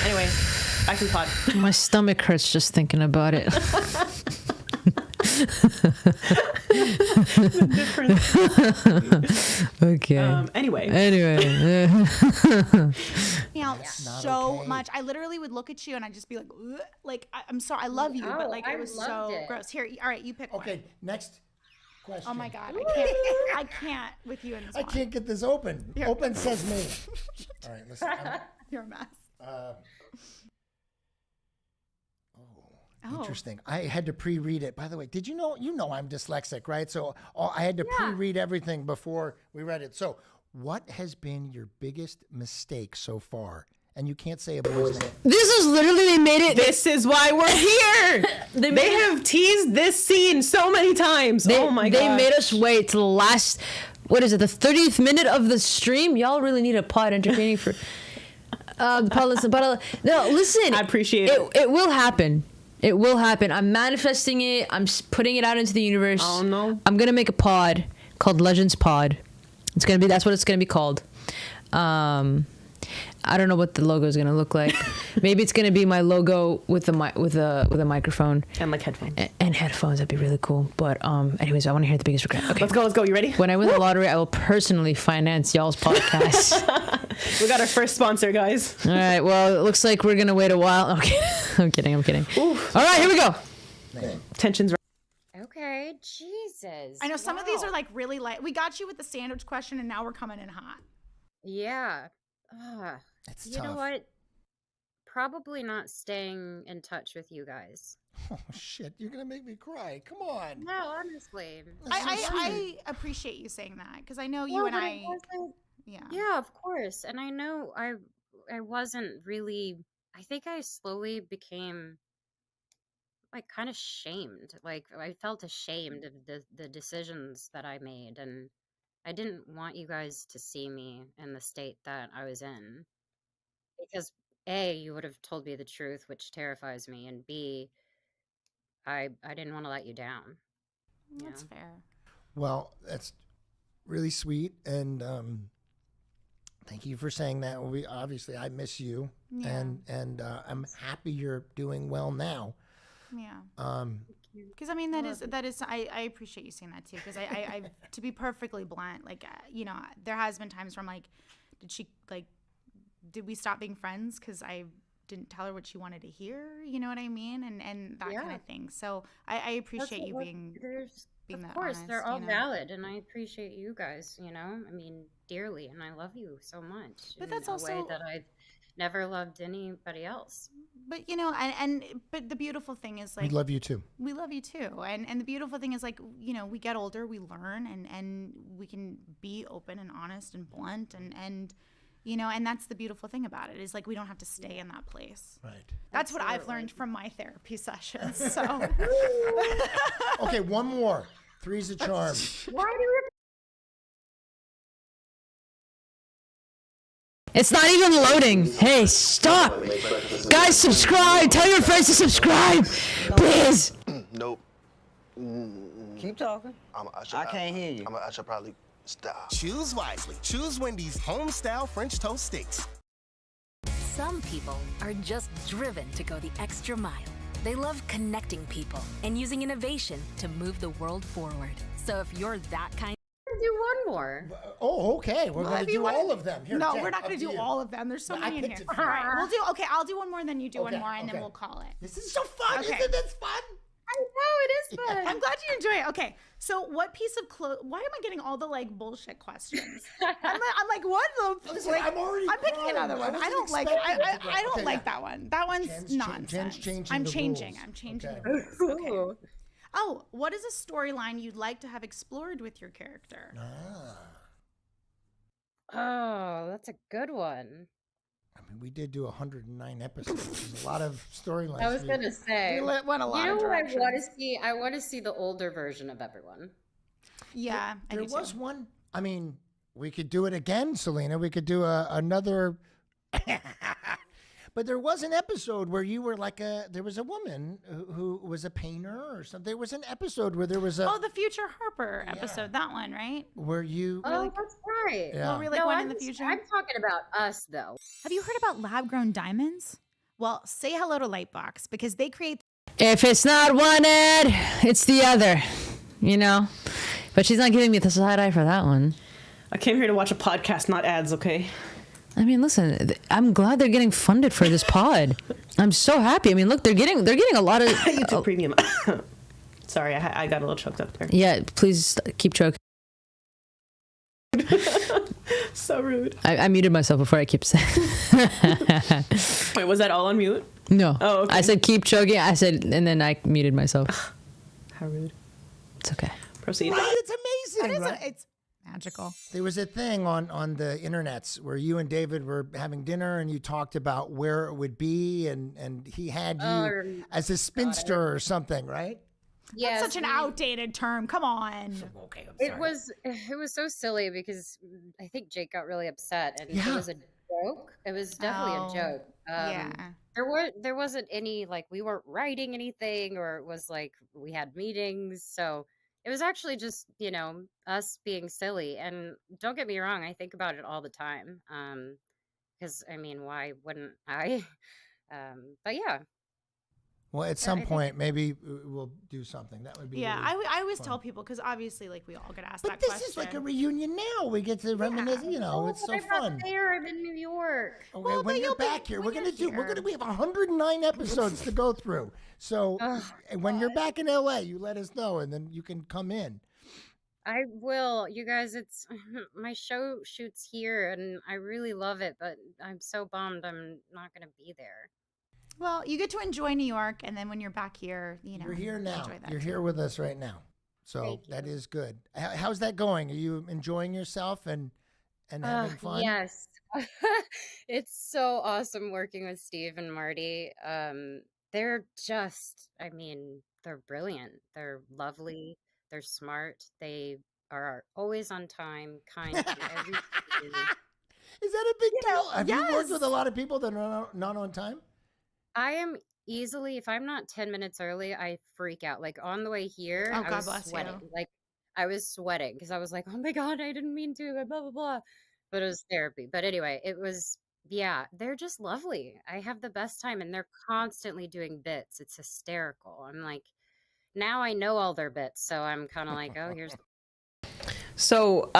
Anyway, back to the pod. My stomach hurts just thinking about it. The difference. Okay. Anyway. So much. I literally would look at you and I'd just be like, ugh. Like, I'm sorry. I love you, but like, it was so gross. Here, all right, you pick one. Okay, next question. Oh my God, I can't with you in this. I can't get this open. Here. Open says me. All right, listen. You're a mess. Interesting. I had to pre-read it. By the way, did you know? You know I'm dyslexic, right? So I had to pre-read everything before we read it. So, what has been your biggest mistake so far? And you can't say a boy's name. This is literally, they made it. This is why we're here. They have teased this scene so many times. Oh my god. They made us wait till the last, what is it, the 30th minute of the stream? Y'all really need a pod entertaining for listen, but no, listen. I appreciate it. It will happen. It will happen. I'm manifesting it. I'm putting it out into the universe. Oh no. I'm gonna make a pod called Legends Pod. That's what it's gonna be called. I don't know what the logo is gonna look like. Maybe it's gonna be my logo with a microphone and like headphones. And headphones. That'd be really cool. But anyways, I want to hear the biggest regret. Okay, let's go. You ready? When I win the lottery, I will personally finance y'all's podcast. We got our first sponsor, guys. All right. Well, it looks like we're gonna wait a while. Okay, I'm kidding. Oof. All right, here we go. Tensions. Okay, Jesus. I know some of these are like really light. We got you with the sandwich question, and now we're coming in hot. Yeah. It's you tough. know what? Probably not staying in touch with you guys. Oh shit! You're gonna make me cry. Come on. No, honestly. I appreciate you saying that because I know you and I. Yeah, of course. And I know I wasn't really. I think I slowly became like kind of shamed. Like I felt ashamed of the decisions that I made, and I didn't want you guys to see me in the state that I was in, because A, you would have told me the truth, which terrifies me, and B, I didn't want to let you down. That's fair. Well, that's really sweet, and thank you for saying that. We obviously, I miss you, and I'm happy you're doing well now. Yeah. Because I mean that is I appreciate you saying that too. Because I to be perfectly blunt, like you know, there has been times where I'm like, did we stop being friends because I didn't tell her what she wanted to hear? You know what I mean? And that kind of thing. So I appreciate you being that honest. They're all valid, and I appreciate you guys. I mean, dearly, and I love you so much. But that's also a way that I've never loved anybody else. But but the beautiful thing is, like, we love you too. We love you too, and the beautiful thing is, like, we get older, we learn, and we can be open and honest and blunt, and and that's the beautiful thing about it, is like we don't have to stay in that place. Right. That's what I've learned from my therapy sessions. So. Okay, one more. Three's a charm. Why do we? It's not even loading. Hey, stop. Guys, subscribe. Tell your friends to subscribe. Please. Nope. Keep talking. I can't hear you. I should probably stop. Choose wisely. Choose Wendy's home-style French toast sticks. Some people are just driven to go the extra mile. They love connecting people and using innovation to move the world forward. So if you're that kind, do one more. Oh, okay. We're going to do all of them. Here, no, Jen, we're not going to do all of them. There's so many in here. All right, we'll do. Okay, I'll do one more, and then you do one more, and then we'll call it. This is so fun. Okay. Isn't this fun? I know, it is fun. I'm glad you enjoy it. Okay, so what piece of clothes? Why am I getting all the like bullshit questions? I'm like, what the? Listen, like, I'm picking crying. another one. I don't like it. I don't like that one. That one's nonsense. Jen's changing I'm the changing. rules. I'm changing Okay. the rules. Okay. Oh, what is a storyline you'd like to have explored with your character? Oh, that's a good one. I mean, we did do 109 episodes. There's a lot of storylines. I was gonna say, we went a lot of what I directions. want to see? I want to see the older version of everyone. Yeah, there was one. I mean, we could do it again, Selena. We could do another. But there was an episode where you were like there was a woman who was a painter or something. There was an episode where there was the Future Harper episode, that one, right? Where you. Oh, that's right. Yeah. Well, we like one in the future. I'm talking about us, though. Have you heard about lab-grown diamonds? Well, say hello to Lightbox, because they create. If it's not one Ed, it's the other. But she's not giving me the side eye for that one. I came here to watch a podcast, not ads, okay? I mean, listen, I'm glad they're getting funded for this pod. I'm so happy. I mean, look, they're getting a lot of YouTube Premium. Sorry, I got a little choked up there. Yeah, please keep choking. So rude. I muted myself before I keep saying. Wait, was that all on mute? No. Oh, okay. I said keep choking. I said, and then I muted myself. How rude. It's okay. Proceed. Right? It's amazing. Right? It's magical. There was a thing on the internets where you and David were having dinner and you talked about where it would be, and he had you as a spinster or something, right? Yeah, that's such an outdated term. Come on. Okay, it was so silly because I think Jake got really upset, and it was a joke. It was definitely a joke. Yeah. There wasn't any, like, we weren't writing anything, or it was like we had meetings, so it was actually just us being silly. And don't get me wrong, I think about it all the time, because I mean, why wouldn't I? But yeah. Well, at some point, maybe we'll do something. That would be really I always fun. tell people, because obviously, like, we all get asked but that this question. is like a reunion now. We get to reminisce. It's so fun. I'm in New York. Okay, when you're back here, we have 109 episodes to go through. So when you're back in LA, you let us know, and then you can come in. I will. You guys, it's my show shoots here, and I really love it, but I'm so bummed I'm not going to be there. Well, you get to enjoy New York, and then when you're back here, you're here now. Enjoy that You're too. here with us right now, so that is good. How's that going? Are you enjoying yourself and having fun? Yes, it's so awesome working with Steve and Marty. they're just, I mean, they're brilliant. They're lovely. They're smart. They are always on time, kind to everything they do. Is that a big deal? Have you worked with a lot of people that are not on time? I am easily, if I'm not 10 minutes early, I freak out. Like on the way here, Oh, I God was bless sweating. you. Like I was sweating because I was like, oh my God, I didn't mean to, blah, blah, blah. But it was therapy. But anyway, it was, yeah, they're just lovely. I have the best time and they're constantly doing bits. It's hysterical. I'm like, now I know all their bits. So I'm kind of like, oh, here's the. So,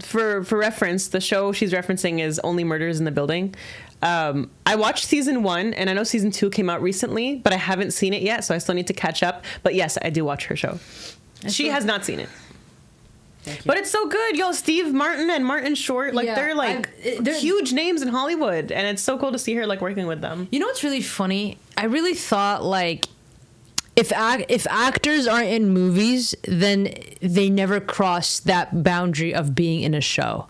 for reference, the show she's referencing is Only Murders in the Building. I watched season 1, and I know season 2 came out recently, but I haven't seen it yet, so I still need to catch up. But yes, I do watch her show. She has not seen it. But it's so good. Yo, Steve Martin and Martin Short, like they're huge names in Hollywood, and it's so cool to see her like working with them. You know what's really funny? I really thought like if actors aren't in movies, then they never cross that boundary of being in a show.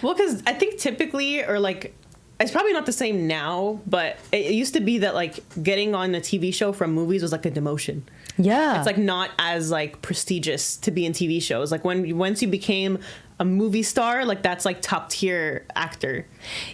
Well, because I think typically, or like, it's probably not the same now, but it used to be that like getting on a TV show from movies was like a demotion. Yeah. It's like not as like prestigious to be in TV shows. Like once you became a movie star, like that's like top tier actor.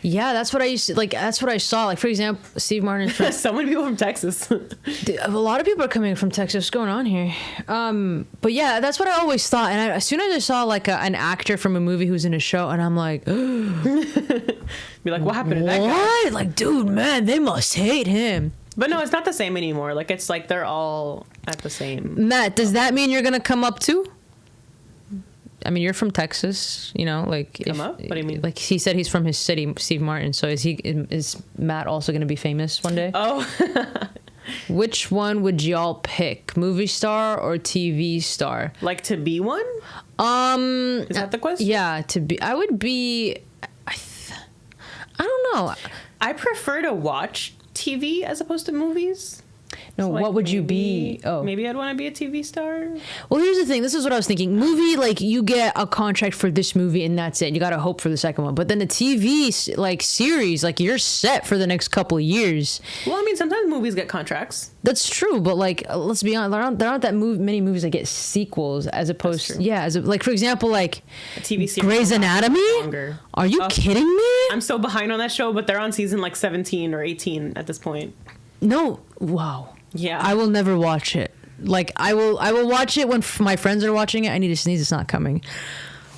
Yeah, that's what I used to like. That's what I saw. Like for example, Steve Martin. So many people from Texas. Dude, a lot of people are coming from Texas. What's going on here? But yeah, that's what I always thought. And as soon as I saw like an actor from a movie who's in a show, and I'm like, be like, what happened to that guy? What? Like, dude, man, they must hate him. But no, it's not the same anymore. Like it's like they're all at the same. Matt, does that mean you're gonna come up too? I mean, you're from Texas, you know, like come up? What do you mean? Like he said, he's from his city, Steve Martin. So is Matt also going to be famous one day? Oh, which one would y'all pick, movie star or TV star? Like to be one? Is that the question? Yeah, to be. I would be. I don't know. I prefer to watch TV as opposed to movies. No, so like what would you be? Oh, maybe I'd want to be a TV star. Well, here's the thing. This is what I was thinking. Movie, like you get a contract for this movie and that's it. You got to hope for the second one. But then the TV like series, like you're set for the next couple of years. Well, I mean, sometimes movies get contracts. That's true, but like let's be honest, there aren't that many movies that get sequels as opposed to like for example like a TV series. Grey's Anatomy. Longer. Are you kidding me? I'm so behind on that show, but they're on season like 17 or 18 at this point. No, wow. Yeah, I will never watch it. Like I will watch it when my friends are watching it. I need to sneeze. It's not coming.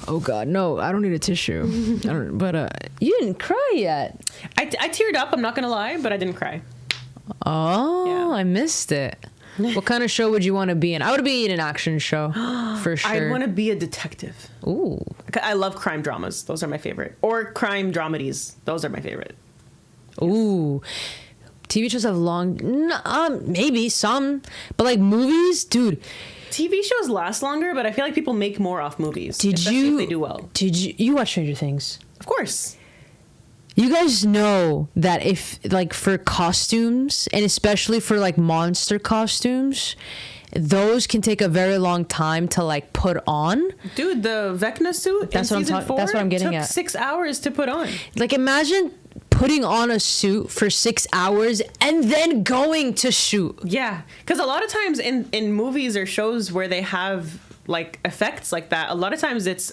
Oh God, no! I don't need a tissue. But you didn't cry yet. I teared up. I'm not gonna lie, but I didn't cry. Oh, yeah. I missed it. What kind of show would you want to be in? I would be in an action show for sure. I'd want to be a detective. Ooh, I love crime dramas. Those are my favorite. Or crime dramedies. Those are my favorite. Ooh. TV shows have maybe some, but like movies, dude. TV shows last longer, but I feel like people make more off movies. Especially if they do well. Did you watch Stranger Things? Of course. You guys know that if like for costumes and especially for like monster costumes, those can take a very long time to like put on. Dude, the Vecna suit in season 4 that's what I'm getting took at. 6 hours to put on. Like imagine putting on a suit for 6 hours and then going to shoot. Yeah, because a lot of times in movies or shows where they have like effects like that, a lot of times it's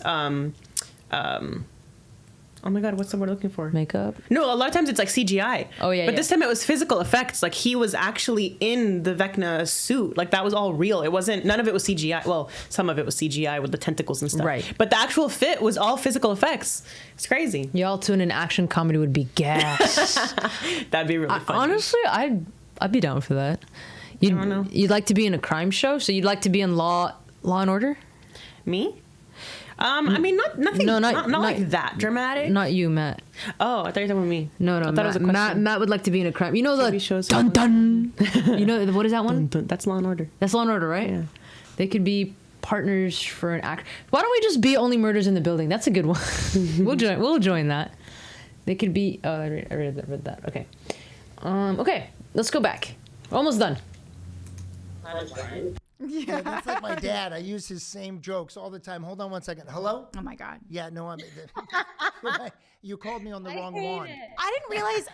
oh my God, what's the word I'm looking for? Makeup? No, a lot of times it's like CGI. Oh, yeah, But this time it was physical effects. Like he was actually in the Vecna suit. Like that was all real. It wasn't, none of it was CGI. Well, some of it was CGI with the tentacles and stuff. Right. But the actual fit was all physical effects. It's crazy. Y'all tune in action comedy would be gas. That'd be really fun. Honestly, I'd be down for that. I don't know. You'd like to be in a crime show? So you'd like to be in Law and Order? Me? I mean, nothing. No, not like that dramatic. Not you, Matt. Oh, I thought you were talking about me. No, I thought Matt, it was a question. Matt would like to be in a crime. You know the shows dun dun. You know what is that one? Dun, dun. That's Law and Order. That's Law and Order, right? Yeah. They could be partners for an act. Why don't we just be Only Murders in the Building? That's a good one. We'll join that. They could be. Oh, I read that. Okay. Okay. Let's go back. We're almost done. Yeah, that's like my dad. I use his same jokes all the time. Hold on one second. Hello? Oh my God. Yeah, no, you called me on the wrong one. I didn't realize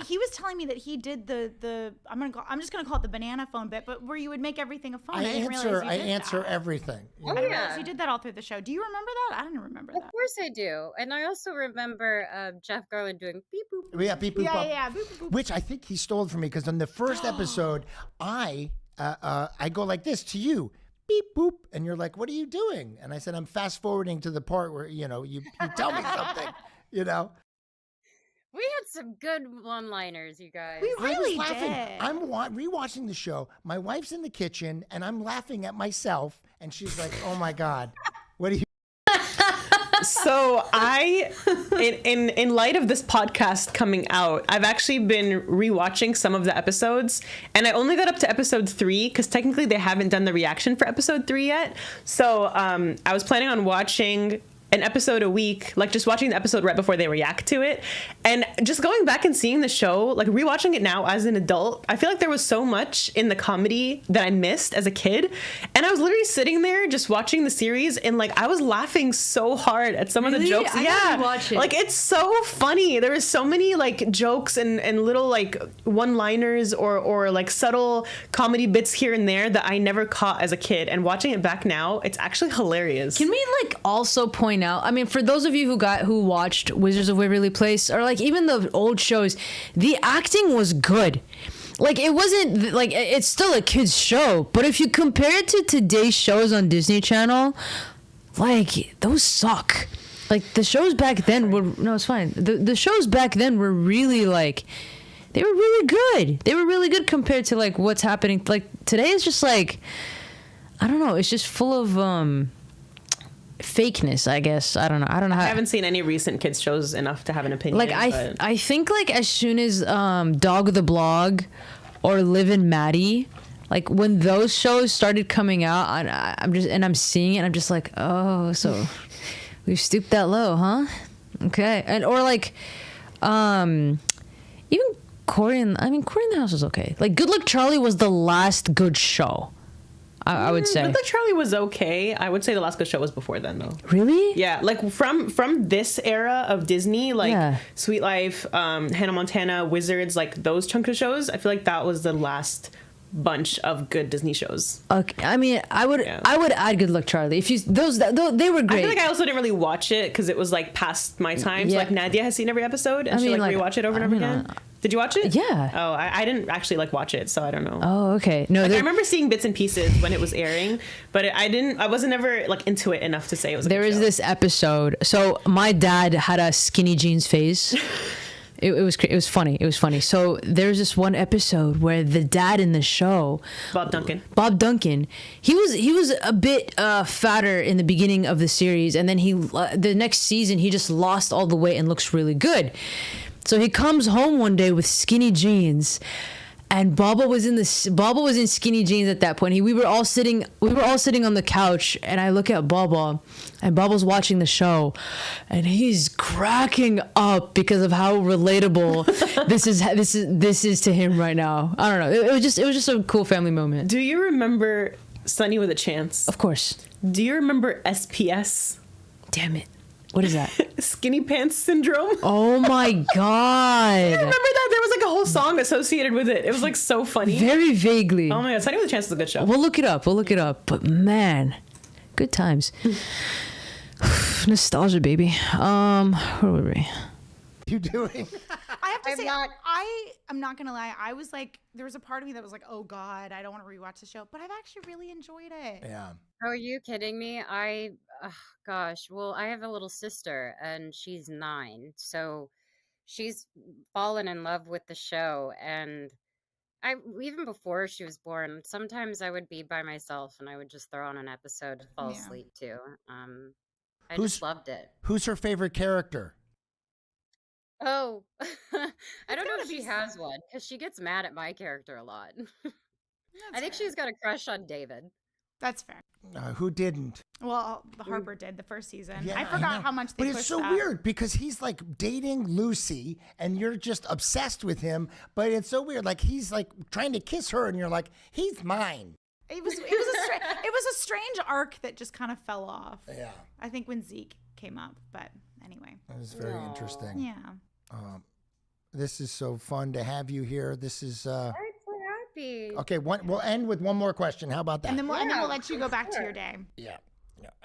he was telling me that he did the I'm just gonna call it the banana phone bit, but where you would make everything a phone. I didn't realize you I did answer that. everything. I didn't realize you did that all through the show. Do you remember that? I didn't remember that. Of course I do. And I also remember Jeff Garland doing beep boop. Yeah, beep boop. Yeah. Boop, boop, boop. Which I think he stole from me because in the first episode, I go like this to you. Beep boop, and you're like, "What are you doing?" And I said, "I'm fast forwarding to the part where you tell me something." We had some good one-liners, you guys. We really I was laughing. did. I'm rewatching the show. My wife's in the kitchen, and I'm laughing at myself. And she's like, "Oh my God, what are you?" So in light of this podcast coming out, I've actually been rewatching some of the episodes, and I only got up to episode 3 because technically they haven't done the reaction for episode 3 yet. So I was planning on watching an episode a week, like just watching the episode right before they react to it, and just going back and seeing the show, like rewatching it now as an adult, I feel like there was so much in the comedy that I missed as a kid, and I was literally sitting there just watching the series, and like I was laughing so hard at some of the jokes. I watch it. Like it's so funny. There is so many like jokes and little like one-liners or like subtle comedy bits here and there that I never caught as a kid, and watching it back now, it's actually hilarious. Can we like also point out, I mean, for those of you who watched Wizards of Waverly Place or like even the old shows, the acting was good. Like it wasn't like, it's still a kids show, but if you compare it to today's shows on Disney Channel, like those suck. Like the shows back then were, no, it's fine. The shows back then were really like, they were really good. They were really good compared to like what's happening. Like today is just like, I don't know. It's just full of fakeness, I guess. I don't know how. I haven't seen any recent kids shows enough to have an opinion. Like I think like as soon as Dog of the Blog or Liv and Maddie, like when those shows started coming out, I'm seeing it, and I'm just like, oh, so we've stooped that low, huh? Okay, and or like even Cory in the House was okay. Like Good Luck Charlie was the last good show. I would say. Good Luck Charlie was okay. I would say the last good show was before then, though. Really? Yeah, like from this era of Disney, like Sweet Life, Hannah Montana, Wizards, like those chunks of shows. I feel like that was the last bunch of good Disney shows. Okay, I mean, I would add Good Luck Charlie. If you they were great. I feel like I also didn't really watch it because it was like past my time. So like Nadia has seen every episode and she like rewatch it over and over again. Did you watch it? Yeah. Oh, I didn't actually like watch it, so I don't know. Oh, okay. No, like, I remember seeing bits and pieces when it was airing, but I wasn't ever like into it enough to say it was. There is this episode. So my dad had a skinny jeans phase. It was funny. It was funny. So there's this one episode where the dad in the show, Bob Duncan, he was a bit fatter in the beginning of the series, and then the next season he just lost all the weight and looks really good. So he comes home one day with skinny jeans, and Baba was in skinny jeans at that point. We were all sitting on the couch, and I look at Baba, and Baba's watching the show, and he's cracking up because of how relatable this is to him right now. I don't know. It was just a cool family moment. Do you remember Sunny with a Chance? Of course. Do you remember SPS? Damn it. What is that? Skinny Pants Syndrome. Oh my God. You remember that? There was like a whole song associated with it. It was like so funny. Very vaguely. Oh my God. Sunny with a Chance is a good show. We'll look it up. But man, good times. Nostalgia, baby. Where were we? You doing? I have to say, I'm not gonna lie. I was like, there was a part of me that was like, oh God, I don't want to rewatch the show, but I've actually really enjoyed it. Yeah. Oh, are you kidding me? Gosh, well, I have a little sister and she's 9, so she's fallen in love with the show. And even before she was born, sometimes I would be by myself and I would just throw on an episode to fall asleep to. I just loved it. Who's her favorite character? Oh, I don't know if she has one because she gets mad at my character a lot. I think she's got a crush on David. That's fair. Who didn't? Well, Harper did the first season. Yeah, I forgot how much they pushed that. But it's so weird because he's like dating Lucy and you're just obsessed with him. But it's so weird. Like he's like trying to kiss her and you're like, he's mine. It was a strange arc that just kind of fell off. Yeah. I think when Zeke came up, but anyway. That was very interesting. Yeah. This is so fun to have you here. This is I'm so happy. okay. We'll end with one more question. How about that? And then we'll let you go back to your day. Yeah.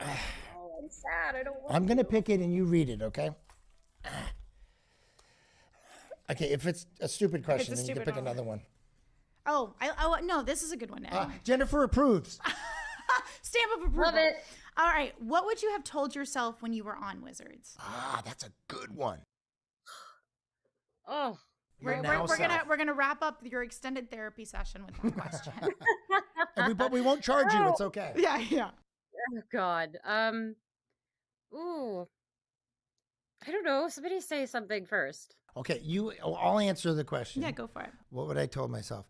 Oh, I'm sad. I don't want I'm gonna pick it and you read it, okay? Okay, if it's a stupid question, then you can pick another one. Oh, no, this is a good one. Jennifer approves. Stamp of approval. Love it. All right, what would you have told yourself when you were on Wizards? That's a good one. Oh, We're gonna wrap up your extended therapy session with that question. But we won't charge you. It's okay. Yeah. Oh God. Ooh. I don't know. Somebody say something first. Okay, I'll answer the question. Yeah, go for it. What would I told myself?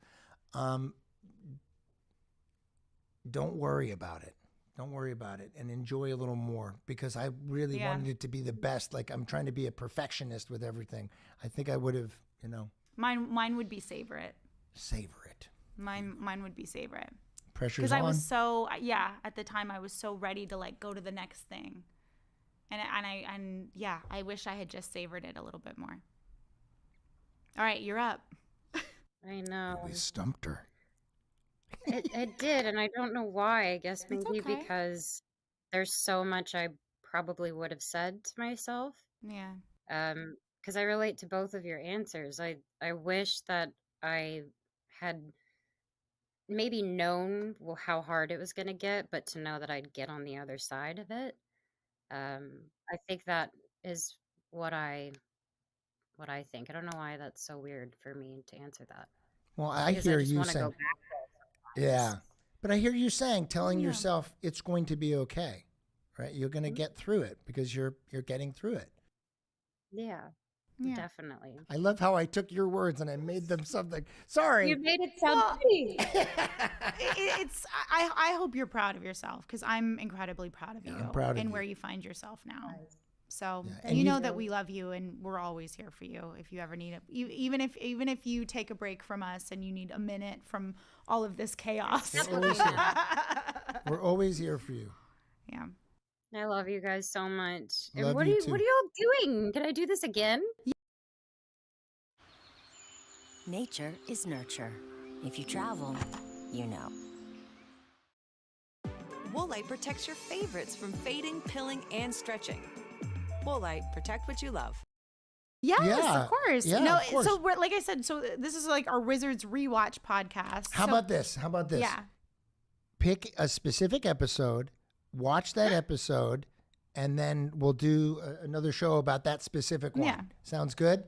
Don't worry about it. Don't worry about it and enjoy a little more, because I really wanted it to be the best. Like, I'm trying to be a perfectionist with everything. I think I would have, Mine would be savor it. Savor it. Mine would be savor it. Pressure's on. Because I was so at the time I was so ready to like go to the next thing, and I wish I had just savored it a little bit more. All right, you're up. I know. We stumped her. It did, and I don't know why. I guess maybe because there's so much I probably would have said to myself. Yeah. Because I relate to both of your answers. I wish that I had maybe known how hard it was going to get, but to know that I'd get on the other side of it. I think that is what I think. I don't know why that's so weird for me to answer that. Well, I hear you saying. Go back yeah, but I hear you telling yourself it's going to be okay, right? You're going to get through it because you're getting through it. Yeah, definitely. I love how I took your words and I made them something. Sorry. You made it sound pretty. I hope you're proud of yourself, because I'm incredibly proud of you. I'm proud of and you. where you find yourself now. So And you know that we love you, and we're always here for you if you ever need it. Even if you take a break from us and you need a minute from all of this chaos. We're always here for you. Yeah. I love you guys so much. And Love what you are too. what are y'all doing? Can I do this again? Nature is nurture. If you travel, you know. Woolite protects your favorites from fading, pilling, and stretching. Woolite, protect what you love. Yes, Yeah. of course. Yeah, No, of course. so we're, like I said, so this is like our Wizards rewatch podcast. How about this? Yeah. Pick a specific episode, watch that episode, and then we'll do another show about that specific one. Yeah. Sounds good?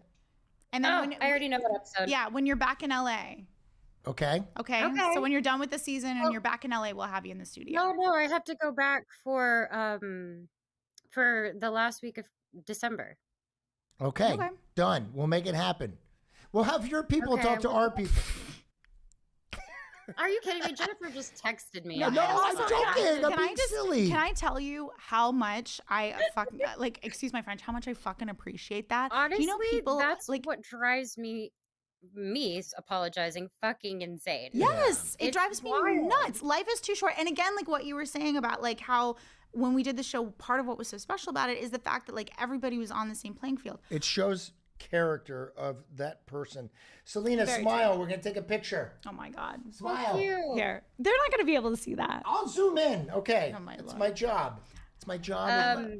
And then I already know what episode. Yeah, when you're back in LA. Okay. Okay. Okay. So when you're done with the season and you're back in LA, we'll have you in the studio. No, I have to go back for the last week of December. Okay. Done. We'll make it happen. We'll have your people talk to our people. Are you kidding me? Jennifer just texted me. No, I'm joking. I'm Can being silly. Can I tell you how much I fucking excuse my French, how much I fucking appreciate that? Honestly, Do you know people that's like what drives me apologizing fucking insane. Yes, it It's drives me wild. nuts. Life is too short. And again, like what you were saying about like how when we did the show, part of what was so special about it is the fact that like everybody was on the same playing field. It shows character of that person. Selena, Very smile. true. We're going to take a picture. Oh my God. Smile. Here. They're not going to be able to see that. I'll zoom in. Okay. Oh my It's Lord. my job. It's my job.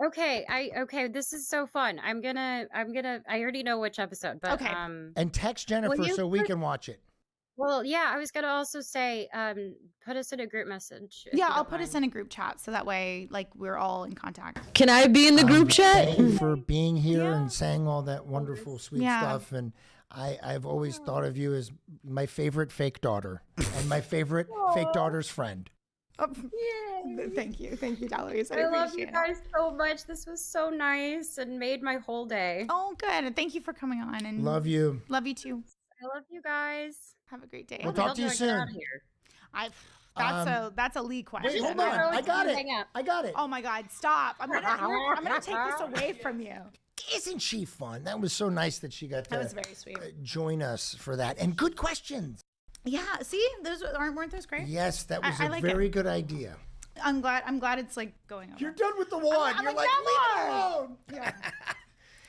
Okay, this is so fun. I already know which episode, but Okay. And text Jennifer Will you so we put- can watch it. Well, yeah, I was gonna also say, put us in a group message. if Yeah, you I'll don't put us mind. in a group chat so that way like we're all in contact. Can I be in the group chat? Thank you for being here and saying all that wonderful, sweet Yeah. stuff. And I've always thought of you as my favorite fake daughter and my favorite fake daughter's friend. Oh, thank you, Dalaris. I love you appreciate it. guys so much. This was so nice and made my whole day. Oh, good. And thank you for coming on. And Love you. Love you too. I love you guys. Have a great day. We'll talk to you soon. That's a lead question. Wait, hold on. I got it. I got it. Oh my God! Stop! I'm gonna take this away from you. Isn't she fun? That was so nice that she got to That was very sweet. join us for that. And good questions. Yeah, see, weren't those great? Yes, that was a very good idea. I'm glad it's like going over. You're done with the wand. You're like, leave it alone. Yeah.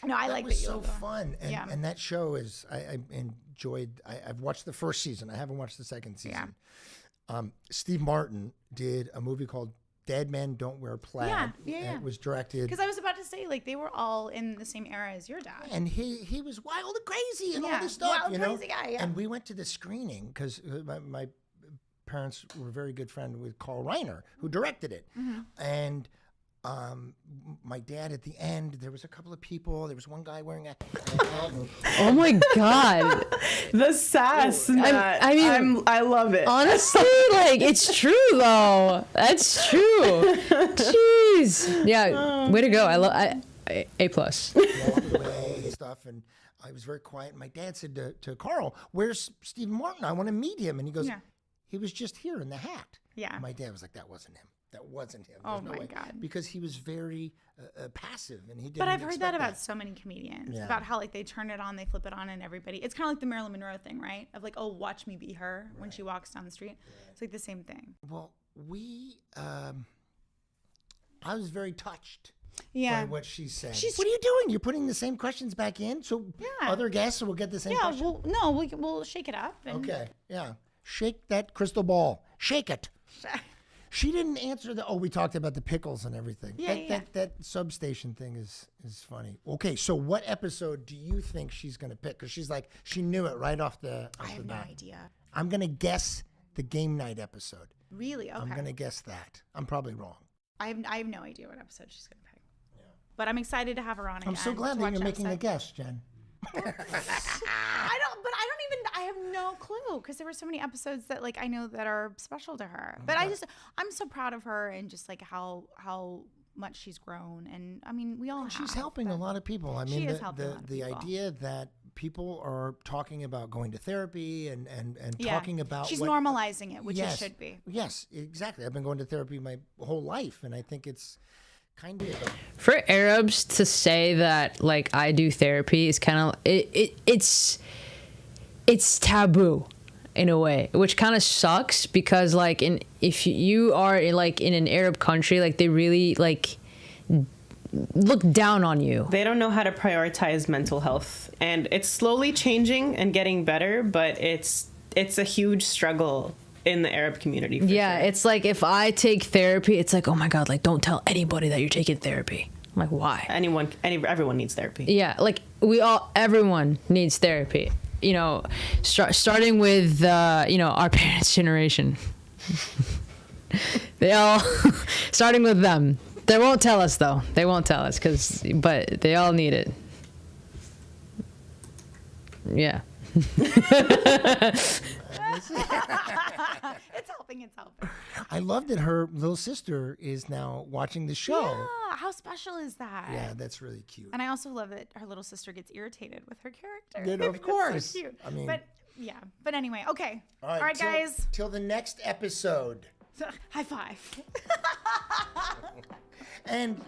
No, I like that. It was so fun, and that show is. I enjoyed. I've watched the first season. I haven't watched the second season. Yeah. Steve Martin did a movie called Dead Men Don't Wear Plaid. Yeah. It was directed. Because I was about to say, like, they were all in the same era as your dad. And he was wild and crazy and all this stuff. Wild, crazy guy, yeah. And we went to the screening because my parents were a very good friend with Carl Reiner, who directed it. Mm-hmm. And my dad at the end, there was a couple of people. There was one guy wearing a oh my God. The sass. I love it. Honestly, like, it's true though. That's true. Jeez. Yeah. Way to go. I love A+. Walked away stuff, and I was very quiet. And my dad said to Carl, "Where's Steve Martin? I want to meet him." And he goes, "He was just here in the hat." Yeah. And my dad was like, "That wasn't him. That wasn't him." There's no way. God. Because he was very passive, and he didn't. But I've heard that about so many comedians about how like they turn it on, they flip it on, and everybody. It's kind of like the Marilyn Monroe thing, right? Of like, oh, watch me be her when she walks down the street. It's like the same thing. Well, I was very touched. By what she said. What are you doing? You're putting the same questions back in, so other guests will get the same question. We'll shake it up. Okay. Yeah. Shake that crystal ball. Shake it. She didn't answer we talked about the pickles and everything. That substation thing is funny. Okay, so what episode do you think she's going to pick? Because she's like, she knew it right off the I have no idea. I'm going to guess the game night episode. Really? Okay. I'm going to guess that. I'm probably wrong. I have no idea what episode she's going to pick. Yeah. But I'm excited to have her on again. I'm so glad that you're making a guess, Jen. I have no clue because there were so many episodes that like I know that are special to her. But I'm so proud of her and just like how much she's grown. And I mean, we all have. She's helping a lot of people. I mean, the idea that people are talking about going to therapy and talking about she's normalizing it, which it should be. Yes, exactly. I've been going to therapy my whole life, and I think it's kind of for Arabs to say that like I do therapy is kind of it's taboo in a way, which kind of sucks because like if you are like in an Arab country, like they really like look down on you. They don't know how to prioritize mental health, and it's slowly changing and getting better, but it's a huge struggle in the Arab community. Yeah, sure. It's like if I take therapy, it's like, oh my God, like don't tell anybody that you're taking therapy. I'm like, why? Everyone needs therapy. Yeah, like everyone needs therapy. You know, starting with our parents' generation. They all starting with them. They won't tell us though. They won't tell us but they all need it. Yeah. It's helping. I love that her little sister is now watching the show. Yeah, how special is that? Yeah, that's really cute. And I also love that her little sister gets irritated with her character. Yeah, of course. So cute. I mean, but anyway, okay. All right, guys. Till the next episode. High five. And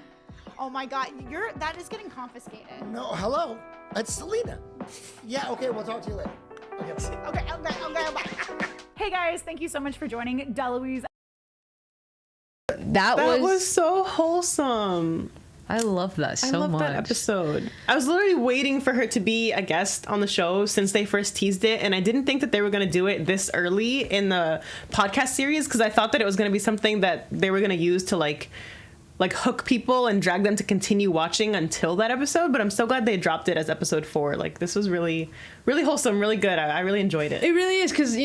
oh my God, that is getting confiscated. No, hello, it's Selena. Yeah, okay, we'll talk to you later. Okay. Hey guys, thank you so much for joining Deloise. That was so wholesome. I love that so much. I love that episode. I was literally waiting for her to be a guest on the show since they first teased it, and I didn't think that they were going to do it this early in the podcast series because I thought that it was going to be something that they were going to use to like hook people and drag them to continue watching until that episode. But I'm so glad they dropped it as episode 4. Like this was really, really wholesome, really good. I really enjoyed it. It really is because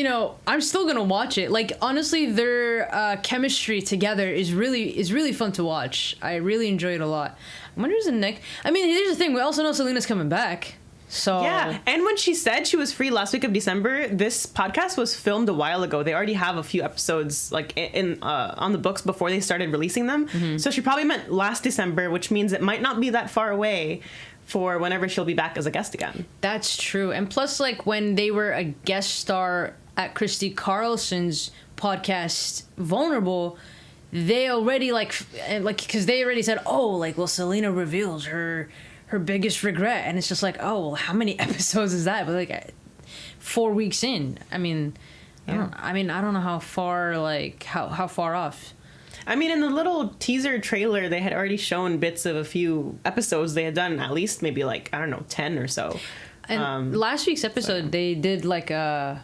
I'm still gonna watch it. Like honestly, their chemistry together is really fun to watch. I really enjoy it a lot. I wonder who's the next. I mean, here's the thing. We also know Selena's coming back. So yeah, and when she said she was free last week of December, this podcast was filmed a while ago. They already have a few episodes like in on the books before they started releasing them. Mm-hmm. So she probably meant last December, which means it might not be that far away for whenever she'll be back as a guest again. That's true. And plus, like when they were a guest star at Christy Carlson's podcast, Vulnerable, they already like because they already said, Selena reveals her biggest regret, and it's just like, oh well, how many episodes is that? But like 4 weeks in, I mean, Yeah. I don't know how far, like, how far off. I mean, in the little teaser trailer, they had already shown bits of a few episodes they had done, at least maybe like, I don't know, 10 or so. And last week's episode, they did like a...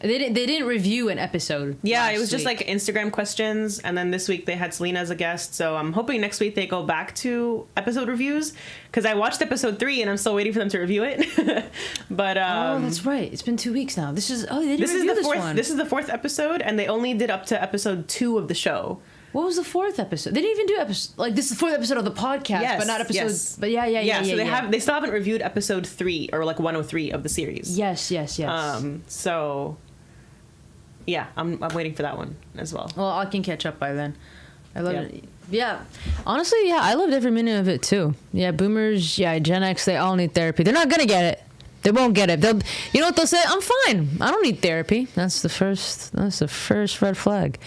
They didn't review an episode. Yeah, it was just like Instagram questions, and then this week they had Selena as a guest. So I'm hoping next week they go back to episode reviews, because I watched episode 3 and I'm still waiting for them to review it. But oh, that's right. It's been 2 weeks now. They didn't review this one. This is the 4th episode, and they only did up to episode 2 of the show. What was the 4th episode? They didn't even do episode, like, this is the 4th episode of the podcast, yes, but not episode. Yes. But yeah. So they still haven't reviewed episode 3 or like 103 of the series. Yes. So. Yeah, I'm waiting for that one as well. Well, I can catch up by then. I love it. Yeah. Honestly, yeah, I loved every minute of it too. Yeah, boomers, Gen X, they all need therapy. They're not going to get it. They won't get it. You know what they'll say? I'm fine. I don't need therapy. That's the first red flag.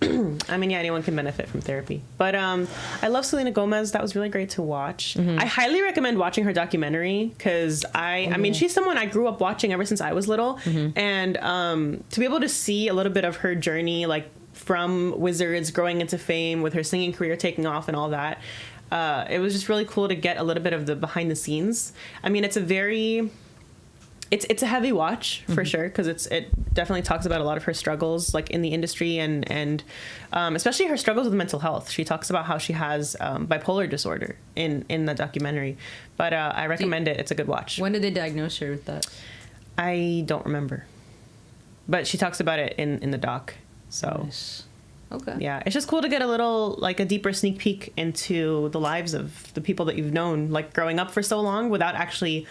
I mean, yeah, anyone can benefit from therapy. But I love Selena Gomez. That was really great to watch. Mm-hmm. I highly recommend watching her documentary, because I mean, she's someone I grew up watching ever since I was little. Mm-hmm. And to be able to see a little bit of her journey, like from Wizards growing into fame, with her singing career taking off and all that, it was just really cool to get a little bit of the behind the scenes. I mean, it's a very... It's a heavy watch for sure, because it definitely talks about a lot of her struggles, like in the industry, and especially her struggles with mental health. She talks about how she has bipolar disorder in the documentary, but I recommend it. It's a good watch. When did they diagnose her with that? I don't remember, but she talks about it in the doc. So nice. Okay. Yeah, it's just cool to get a deeper sneak peek into the lives of the people that you've known, like growing up for so long without actually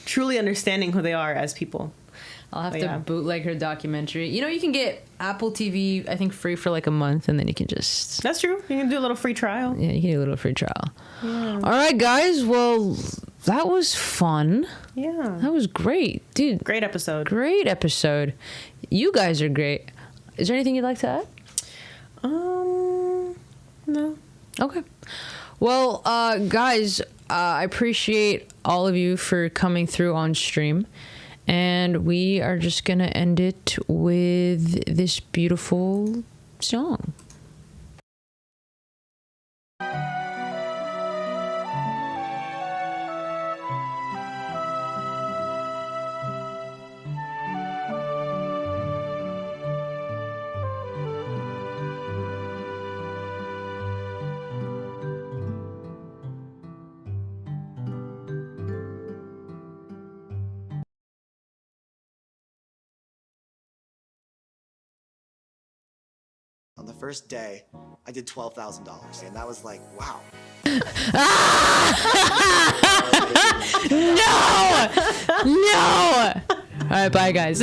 truly understanding who they are as people. I'll have to bootleg her documentary. You know, you can get Apple TV, I think, free for like a month, and then you can just... That's true. You can do a little free trial. Yeah, you can do a little free trial. Yeah. All right, guys. Well, that was fun. Yeah. That was great. Dude. Great episode. Great episode. You guys are great. Is there anything you'd like to add? No. Okay. Well, guys, I appreciate all of you for coming through on stream. And we are just going to end it with this beautiful song. On the first day, I did $12,000, and that was like, wow. No! All right, bye, guys.